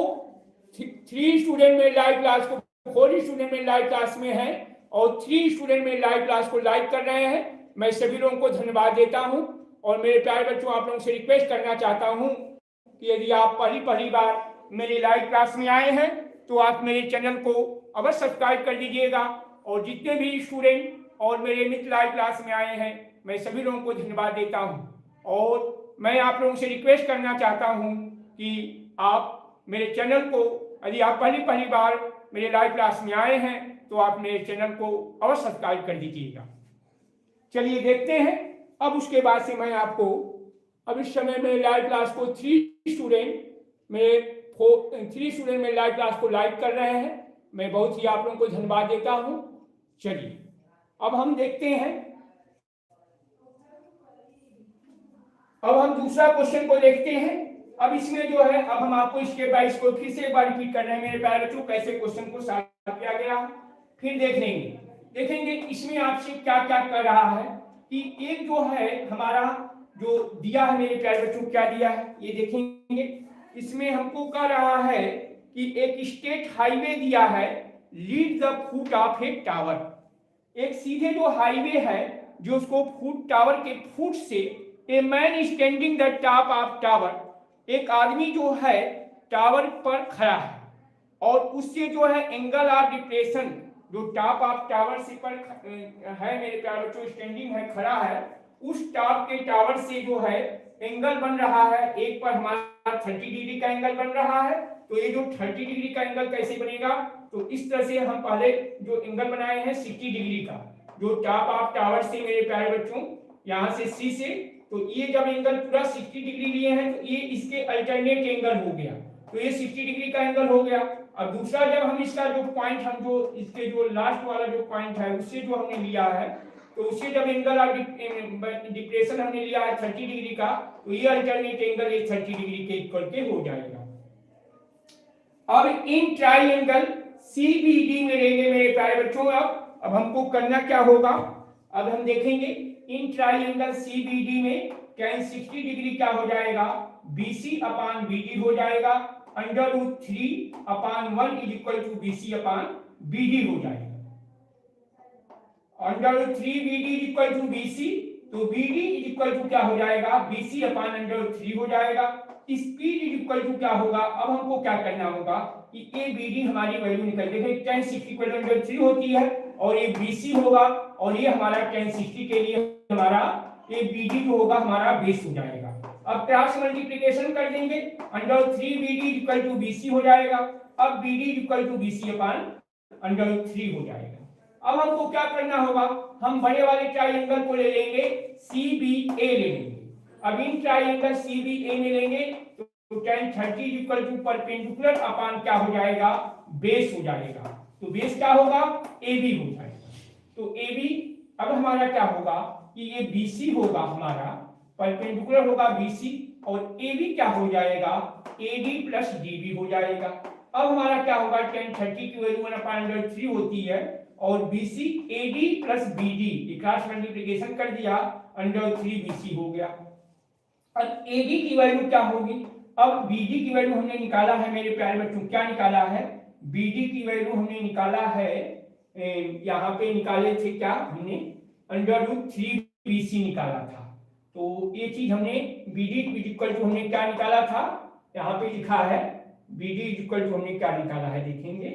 3 स्टूडेंट मेरे लाइव क्लास को, 4 स्टूडेंट मेरे लाइव क्लास में है, और 3 स्टूडेंट मेरे लाइव क्लास को लाइक कर रहे हैं। मैं सभी लोगों को धन्यवाद देता हूं, और मेरे प्यारे बच्चों आप लोगों से रिक्वेस्ट करना चाहता हूं कि यदि आप पहली बार मेरी लाइव क्लास में आए हैं तो आप मेरे चैनल को अवश्य सब्सक्राइब कर दीजिएगा, और जितने भी स्टूडेंट और मेरे मित्र लाइव क्लास में आए हैं मैं सभी लोगों को धन्यवाद देता हूं। और मैं आप लोगों से रिक्वेस्ट करना चाहता हूं कि आप मेरे चैनल को, यदि आप पहली बार मेरे लाइव क्लास में आए हैं तो आप मेरे चैनल को अवश्य सब्सक्राइब कर दीजिएगा। चलिए देखते हैं। अब उसके बाद से मैं आपको, अब इस समय मेरे लाइव क्लास को 3 स्टूडेंट मेरे लाइव क्लास को लाइक कर रहे हैं, मैं बहुत ही आप लोगों को धन्यवाद देता हूं। चलिए अब हम देखते हैं, अब हम दूसरा क्वेश्चन को देखते हैं। अब इसमें जो है, अब हम आपको स्टेप बाय स्टेप फिर से एक बार रिपीट कर रहे हैं मेरे प्यारे बच्चों, कैसे क्वेश्चन को सॉल्व किया गया, फिर देख लेंगे। देखेंगे इसमें आपसे क्या क्या कर रहा है कि एक जो है हमारा जो दिया है मेरे प्यारे बच्चों, क्या दिया है ये देखेंगे। इसमें हमको कह रहा है कि एक स्टेट हाईवे दिया है, lead the foot of a tower. एक सीधे जो हाईवे है जो उसको फुट टावर के फुट से, ए man standing the top of tower, एक आदमी जो है टावर पर खड़ा है और उससे जो है एंगल ऑफ डिप्रेशन जो टॉप ऑफ टावर से पर है मेरे प्यारे बच्चों, स्टैंडिंग है, खड़ा है, उस टॉप के टावर से जो है एंगल बन रहा है, एक पर हमारा 30 डिग्री का एंगल बन रहा है। तो ये जो 30 डिग्री का एंगल कैसे बनेगा, तो इस तरह से हम पहले जो एंगल बनाए हैं 60 डिग्री का, जो टॉप ऑफ टावर से मेरे प्यारे बच्चों यहाँ से सी से, तो ये जब एंगल पूरा 60 डिग्री लिए हैं तो ये इसके अल्टरनेट एंगल हो गया, तो ये 60 डिग्री का एंगल हो गया। अब दूसरा जब हम इसका जो पॉइंट, हम जो इसके जो लास्ट वाला जो पॉइंट है उससे जो हमने लिया है, तो उससे जब एंगल ऑफ डिप्रेशन हमने लिया है 30 डिग्री का, तो ये अल्टरनेट एंगल ये 30 डिग्री के इक्वल के हो जाएगा। अब इन ट्राइएंगल CBD में लेंगे मेरे प्यारे बच्चों। अब हमको करना क्या होगा, अब हम देखेंगे इन ट्राइएंगल CBD में tan 60 डिग्री क्या हो जाएगा, BC अपान BD हो जाएगा, √3/1 is equal to BC upon BD हो जाएगा। √3BD is equal to BC, तो BD इज इक्वल टू क्या हो जाएगा, BC अपान √3 हो जाएगा। स्पीड इज इक्वल टू क्या होगा, अब हमको क्या करना होगा कि ये BD हमारी वैल्यू निकल के tan 60 इक्वल टू √3 होती है और ये BC होगा और ये हमारा tan 60 के लिए हमारा ये BD जो होगा हमारा बेस हो जाएगा। अब क्रॉस मल्टीप्लिकेशन कर देंगे, √3BD इक्वल टू BC हो जाएगा। अब BD इक्वल टू BC अपान √3 हो जाएगा। अब हमको क्या करना होगा, हम बड़े वाले ट्राइएंगल को ले लेंगे, CBA ले लेंगे। अब इन ट्राइएंगल CBA में लेंगे तो tan 30 equal to perpendicular upon क्या हो जाएगा, बेस हो जाएगा। तो बेस क्या होगा, AB हो जाएगा। तो AB अब हमारा क्या होगा कि ये BC होगा, हमारा परपेंडिकुलर होगा BC और AB क्या हो जाएगा, AD प्लस DB हो जाएगा। अब हमारा क्या होगा, tan 30 की वैल्यू 1/3 होती है और BC AD plus BD cross multiplication कर दिया, √3 BC हो गया। अब AD की वैल्यू क्या होगी, अब BD की वैल्यू हमने निकाला है मेरे प्यारे बच्चों, क्या निकाला है, BD की वैल्यू हमने निकाला है, यहाँ पे निकाले थे क्या हमने, √3 BC निकाला था। तो ये चीज हमने BD इक्वल टू हमने क्या निकाला था, यहाँ पे लिखा है BD इक्वल टू हमने क्या निकाला है, देखेंगे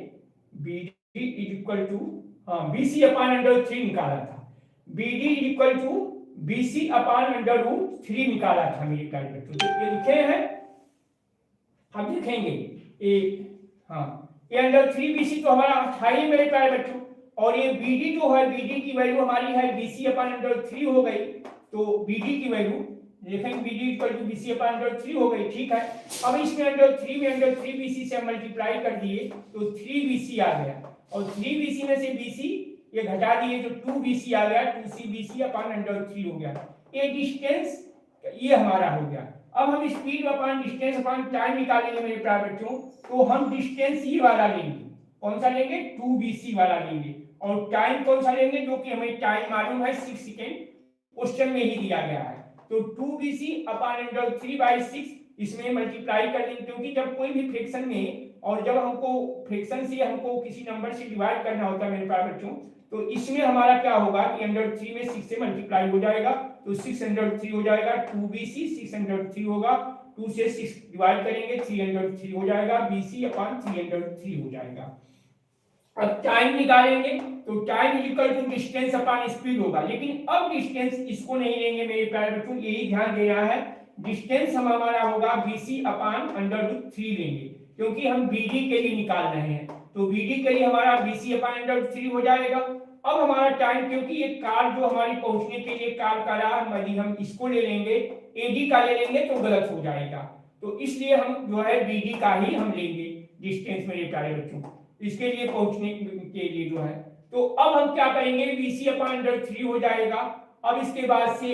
BD इक्वल टू BC अपान √3 निकाला था, BD इक्वल टू BC अपान √3 निकाला था मेरे प्यारे बच्चों। तो ये लिखे हैं, हम लिखेंगे ये, ये √3 BC तो हमारा था ही मेरे प्यारे बच्चों, और ये BD जो है, BD की वैल्यू हमारी है BC अपान √3 हो गई। तो BD की वैल्यू देखेंगे BD इक्वल टू BC अपान √3 हो गई, ठीक है। अब इसमें √3 BC से मल्टीप्लाई कर दिए तो 3 BC आ गया और 3 BC में से BC ये घटा दिए तो 2 BC आ गया, 2C BC अपान √3 हो गया। ये डिस्टेंस ये हमारा हो गया। अब हम स्पीड अपान डिस्टेंस अपान टाइम निकालेंगे मेरे प्यारे बच्चों, तो हम डिस्टेंस ये वाला लेंगे, कौन सा लेंगे, 2 BC वाला लेंगे, और टाइम कौन सा लेंगे, जो कि हमें टाइम मालूम है 6 सेकेंड, क्वेश्चन में ही दिया गया है। तो 2 BC अपान √3/6 इसमें मल्टीप्लाई कर देंगे, क्योंकि जब कोई भी फ्रैक्शन में और जब हमको फ्रैक्शन से हमको किसी नंबर से डिवाइड करना होता है मेरे प्यारे बच्चों, तो इसमें हमारा क्या होगा कि √3 में 6 से मल्टीप्लाई हो जाएगा, तो 603 हो जाएगा, 2 BC 603 होगा, 2 से 6 डिवाइड करेंगे 303 हो जाएगा, BC अपान 303 हो जाएगा। अब टाइम निकालेंगे तो time equal to distance upon speed होगा, लेकिन अब डिस्टेंस इसको नहीं लेंगे मेरे प्यारे बच्चों, यही ध्यान देना है, डिस्टेंस हमारा होगा BC अपान √3 लेंगे, क्योंकि हम BD के लिए निकाल रहे हैं। तो BD के लिए हमारा BC अपान √3 हो जाएगा। अब हमारा टाइम, क्योंकि ये कार जो हमारी पहुंचने के लिए कार का रहा, यदि हम इसको ले लेंगे AD का ले लेंगे तो गलत हो जाएगा, तो इसलिए हम जो है BD का ही हम लेंगे डिस्टेंस मेरे प्यारे बच्चों, इसके लिए पहुंचने के लिए जो है। तो अब हम क्या करेंगे, BC अपान √3 हो जाएगा। अब इसके बाद से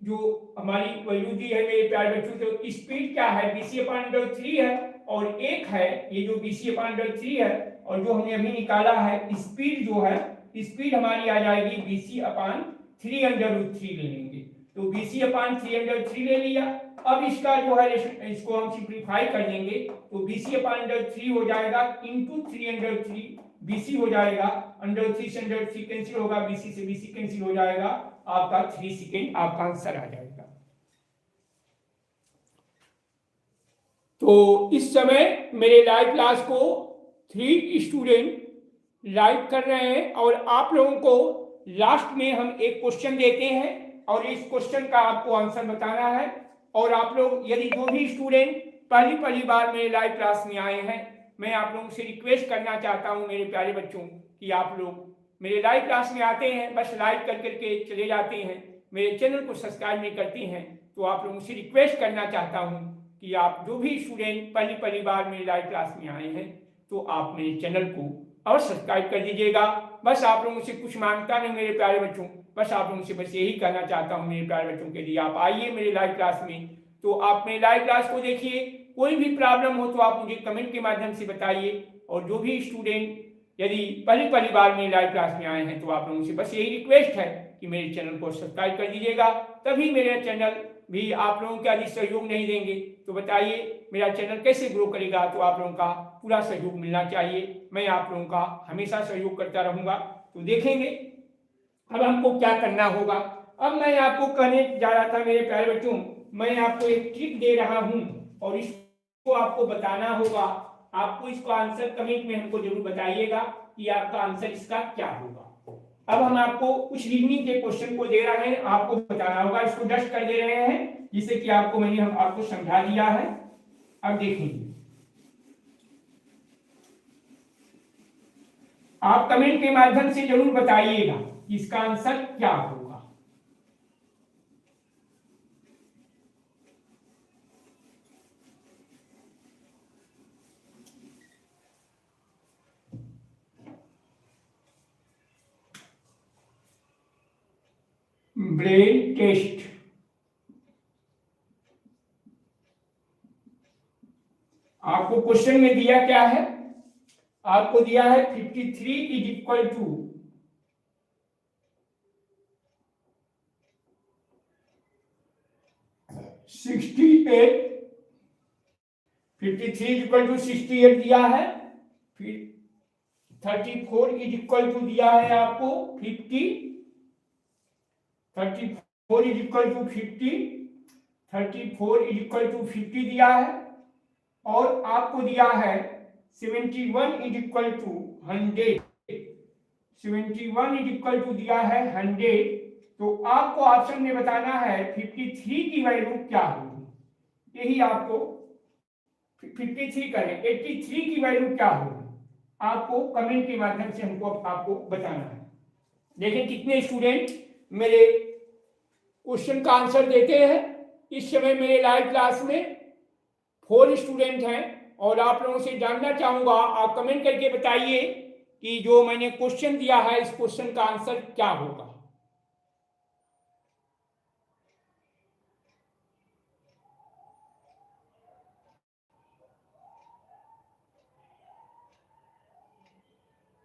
जो हमारी वैल्यू दी है मेरे प्यारे बच्चों, तो स्पीड क्या है, BC अपान √3 है और एक है ये जो BC अपान √3 है और जो हमने अभी निकाला है स्पीड जो है, स्पीड हमारी आ जाएगी BC/3 ले लेंगे। तो BC/3 ले लिया। अब इसका जो है इसको हम सिंप्लीफाई कर देंगे तो BC/3 हो जाएगा इंटू 303 BC हो जाएगा, √3 से √3 कैंसिल होगा, BC से BC कैंसिल हो जाएगा, आपका 3 सेकेंड आपका आंसर आ जाएगा। तो इस समय मेरे लाइव क्लास को 3 स्टूडेंट लाइव कर रहे हैं और आप लोगों को लास्ट में हम एक क्वेश्चन देते हैं और इस क्वेश्चन का आपको आंसर बताना है। और आप लोग यदि जो भी स्टूडेंट पहली बार मेरे लाइव क्लास में आए हैं, मैं आप लोगों से रिक्वेस्ट करना चाहता हूं मेरे प्यारे बच्चों कि आप लोग मेरे लाइव क्लास में आते हैं बस लाइव कर करके चले जाते हैं, मेरे चैनल को सब्सक्राइब नहीं करते हैं, तो आप लोगों से रिक्वेस्ट करना चाहता हूं कि आप जो भी स्टूडेंट पहली बार मेरे लाइव क्लास में आए हैं तो आप मेरे चैनल को और सब्सक्राइब कर दीजिएगा। बस आप लोगों से कुछ मांगता नहीं मेरे प्यारे बच्चों, बस आप लोगों से बस यही कहना चाहता हूँ मेरे प्यारे बच्चों के लिए, आप आइए मेरे लाइव क्लास में, तो आप मेरे लाइव क्लास को देखिए। कोई भी प्रॉब्लम हो तो आप मुझे कमेंट के माध्यम से बताइए। और जो भी स्टूडेंट यदि पहली बार मेरे लाइव क्लास में आए हैं तो आप लोगों से बस यही रिक्वेस्ट है कि मेरे चैनल को सब्सक्राइब कर दीजिएगा, तभी मेरा चैनल भी आप लोगों के यदि सहयोग नहीं देंगे तो बताइए मेरा चैनल कैसे ग्रो करेगा। तो आप लोगों का पूरा सहयोग मिलना चाहिए, मैं आप लोगों का हमेशा सहयोग करता रहूंगा। तो देखेंगे अब हमको क्या करना होगा। अब मैं आपको कहने जा रहा था मेरे प्यारे बच्चों, मैं आपको एक ट्रिक दे रहा हूं और इसको आपको बताना होगा। आपको इसका आंसर कमेंट में हमको जरूर बताइएगा कि आपका आंसर इसका क्या होगा। अब हम आपको कुछ रीजनिंग के क्वेश्चन को दे रहे हैं, आपको बताना होगा, इसको डस्ट कर दे रहे हैं जिससे कि आपको हम आपको समझा दिया है। अब देखेंगे, आप कमेंट के माध्यम से जरूर बताइएगा कि इसका आंसर क्या होगा। ब्रेन टेस्ट, आपको क्वेश्चन में दिया क्या है, आपको दिया है 53 is equal to 68, 53 is equal to 68 दिया है, फिर 34 इज इक्वल टू दिया है आपको 50, 34 is equal to 50, 34 is equal to 50 दिया है, और आपको दिया है 71 is equal to 100, 71 is equal to दिया है 100। तो आपको ऑप्शन में बताना है 53 की वैल्यू क्या होगी, यही आपको 53 करें, 83 की वैल्यू क्या होगी, आपको कमेंट के माध्यम से हमको आपको बताना है। देखिए कितने स्टूडेंट मेरे क्वेश्चन का आंसर देते हैं। इस समय मेरे लाइव क्लास में 4 स्टूडेंट हैं और आप लोगों से जानना चाहूंगा, आप कमेंट करके बताइए कि जो मैंने क्वेश्चन दिया है इस क्वेश्चन का आंसर क्या होगा।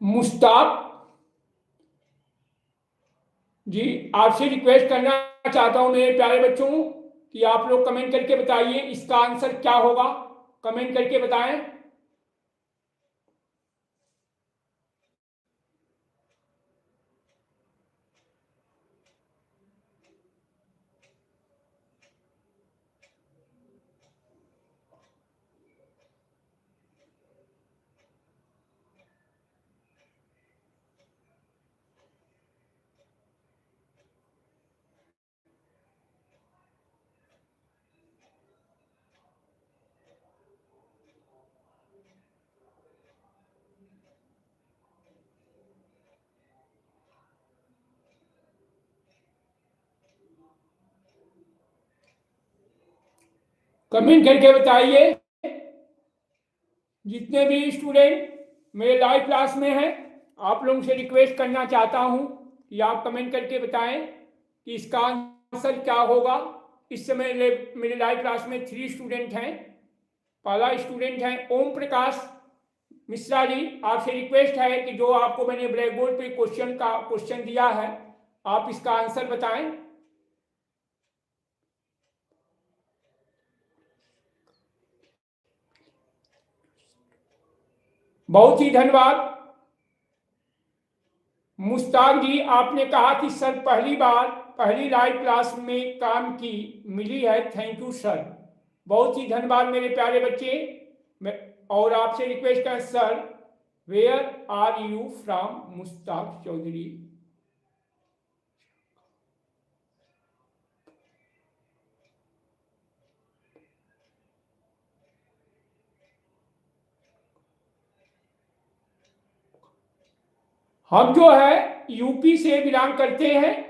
मुश्ताक जी, आपसे रिक्वेस्ट करना चाहता हूं मेरे प्यारे बच्चों कि आप लोग कमेंट करके बताइए इसका आंसर क्या होगा, कमेंट करके बताएं। कमेंट करके बताइए। जितने भी स्टूडेंट मेरे लाइव क्लास में हैं, आप लोगों से रिक्वेस्ट करना चाहता हूं कि आप कमेंट करके बताएं कि इसका आंसर क्या होगा। इस समय मेरे लाइव क्लास में 3 स्टूडेंट हैं। पहला स्टूडेंट है ओम प्रकाश, मिश्रा जी, आपसे रिक्वेस्ट है कि जो आपको मैंने ब्लैक बोर्ड पे क्वेश्चन दिया है, आप इसका आंसर बताएं। बहुत ही धन्यवाद। मुश्ताक जी, आपने कहा कि सर पहली लाइव क्लास में काम की मिली है, थैंक यू सर। बहुत ही धन्यवाद मेरे प्यारे बच्चे। और आपसे रिक्वेस्ट है sir, where are you from, Mushtaq Chaudhary. हम जो है यूपी से बिलोंग करते हैं,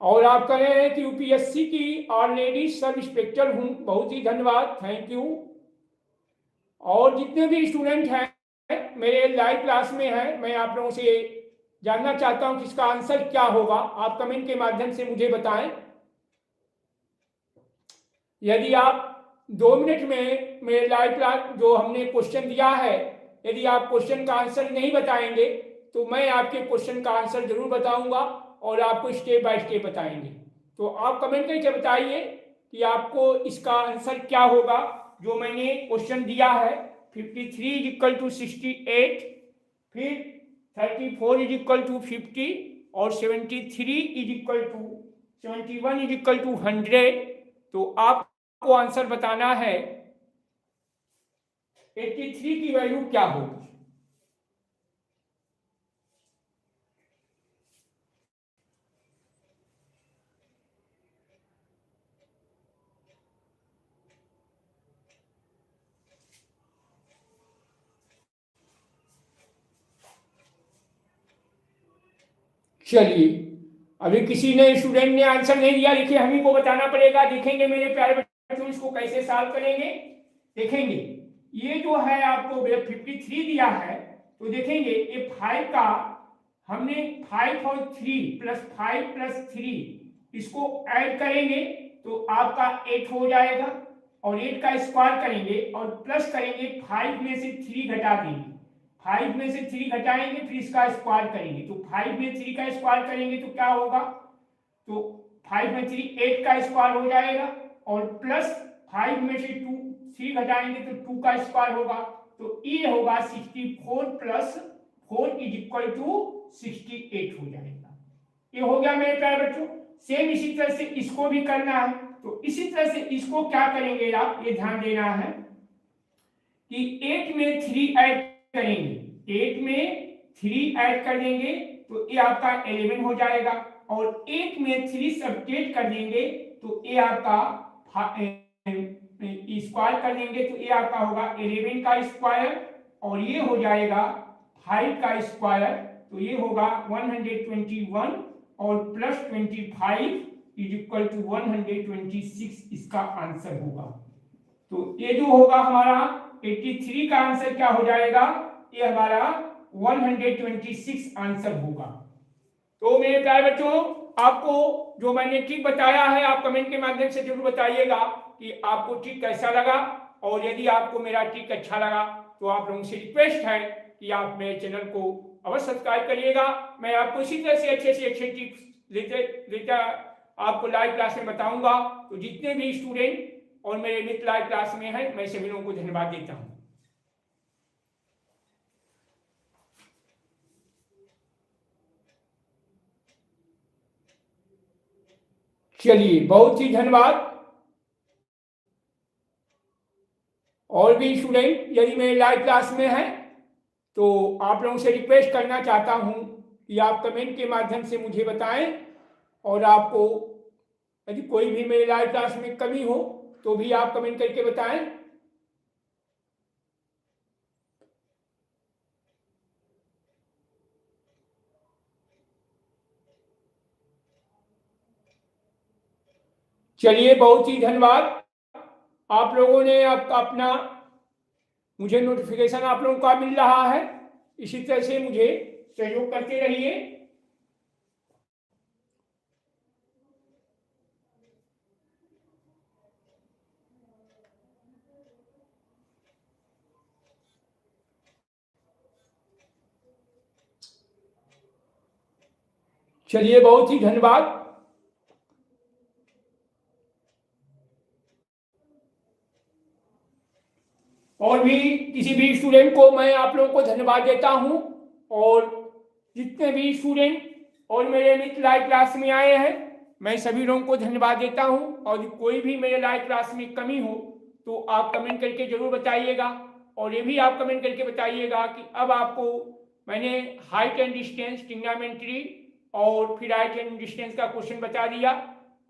और आप कह रहे हैं कि यूपीएससी की ऑलरेडी सब इंस्पेक्टर हूं। बहुत ही धन्यवाद, थैंक यू। और जितने भी स्टूडेंट हैं मेरे लाइव क्लास में हैं, मैं आप लोगों से जानना चाहता हूं कि इसका आंसर क्या होगा। आप कमेंट के माध्यम से मुझे बताएं। यदि आप 2 मिनट में मेरे लाइव क्लास जो हमने क्वेश्चन दिया है, यदि आप क्वेश्चन का आंसर नहीं बताएंगे तो मैं आपके क्वेश्चन का आंसर जरूर बताऊंगा और आपको स्टेप बाय स्टेप बताएंगे। तो आप कमेंट करके बताइए कि आपको इसका आंसर क्या होगा जो मैंने क्वेश्चन दिया है। 53 इज इक्वल टू 68, फिर 34 इज इक्वल टू 50 और 73 is equal to 71 is equal to 100। तो आपको आंसर बताना है 83 की वैल्यू क्या होगी। चलिए, अभी किसी ने स्टूडेंट ने आंसर नहीं दिया, देखिए हम ही को बताना पड़ेगा। देखेंगे मेरे प्यारे बच्चों इसको कैसे सॉल्व करेंगे। देखेंगे ये जो है आपको 53 दिया है, तो देखेंगे ये 5 का हमने 5 और 3 प्लस 5 प्लस 3 इसको ऐड करेंगे तो आपका 8 हो जाएगा, और 8 का स्क्वायर करेंगे और प्लस करेंगे, 5 में से 3 घटा देंगे। 5 में से 3 घटाएंगे फिर इसका स्क्वायर करेंगे, तो 5 में 3 का स्क्वायर करेंगे तो क्या होगा, तो 5 में 3 8 का स्क्वायर हो जाएगा, और प्लस 5 में से 3 घटाएंगे तो 2 का स्क्वायर होगा। तो ये होगा 64 प्लस 4 इज इक्वल टू 68 हो जाएगा। ये हो गया मेरे प्यारे बच्चों। सेम इसी तरह से इसको भी करना है, तो इसी तरह से इसको क्या करेंगे आप ये ध्यान देना है कि 8 में 3 ऐड करेंगे, 8 में 3 ऐड कर देंगे तो ये आपका 11 हो जाएगा, और 8 में 3 सब्ट्रैक्ट कर देंगे तो ये आपका स्क्वायर कर देंगे तो ये आपका होगा 11 का स्क्वायर, और ये हो जाएगा 5 का स्क्वायर, तो ये होगा 121 और प्लस 25 इज इक्वल टू 126 इसका आंसर होगा। तो ये जो होगा हमारा 83 का आंसर क्या हो जाएगा, ये हमारा 126 आंसर होगा। तो मेरे प्यारे बच्चों, आपको जो मैंने ट्रिक बताया है आप कमेंट के माध्यम से जरूर बताइएगा कि आपको ट्रिक कैसा लगा, और यदि आपको मेरा ट्रिक अच्छा लगा तो आप लोगों से रिक्वेस्ट है कि आप मेरे चैनल को अवश्य सब्सक्राइब करिएगा। मैं आपको इसी तरह से अच्छे टिप्स लेता आपको लाइव क्लास में बताऊंगा। तो जितने भी स्टूडेंट और मेरे मित्र लाइव क्लास में है, मैं सभी लोगों को धन्यवाद देता हूं। चलिए, बहुत ही धन्यवाद। और भी स्टूडेंट यदि मेरे लाइव क्लास में है तो आप लोगों से रिक्वेस्ट करना चाहता हूं कि आप कमेंट के माध्यम से मुझे बताएं, और आपको यदि कोई भी मेरे लाइव क्लास में कमी हो तो भी आप कमेंट करके बताएं। चलिए, बहुत ही धन्यवाद। आप लोगों ने अपना मुझे नोटिफिकेशन आप लोगों का मिल रहा है, इसी तरह से मुझे सहयोग करते रहिए। चलिए, बहुत ही धन्यवाद। और भी किसी भी स्टूडेंट को मैं आप लोगों को धन्यवाद देता हूं, और जितने भी स्टूडेंट और मेरे मित्र लाइव क्लास में आए हैं, मैं सभी लोगों को धन्यवाद देता हूं। और कोई भी मेरे लाइव क्लास में कमी हो तो आप कमेंट करके जरूर बताइएगा। और ये भी आप कमेंट करके बताइएगा कि अब आपको मैंने हाइट एंड डिस्टेंस, ट्रिग्नोमेट्री और फिर हाइट एंड डिस्टेंस का क्वेश्चन बता दिया।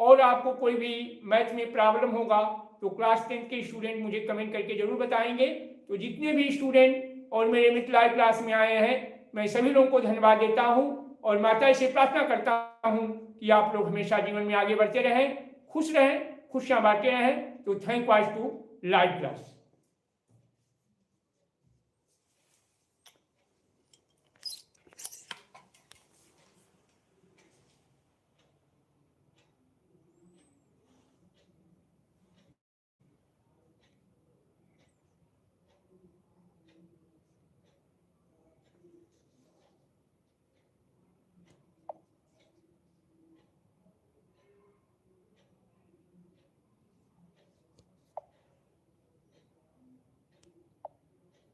और आपको कोई भी मैथ में प्रॉब्लम होगा तो क्लास 10 के स्टूडेंट मुझे कमेंट करके जरूर बताएंगे। तो जितने भी स्टूडेंट और मेरे मित्र लाइव क्लास में आए हैं, मैं सभी लोगों को धन्यवाद देता हूं, और माता से प्रार्थना करता हूं कि आप लोग हमेशा जीवन में आगे बढ़ते रहें, खुश रहें, खुशियां बांटते रहें। तो thank you to live class.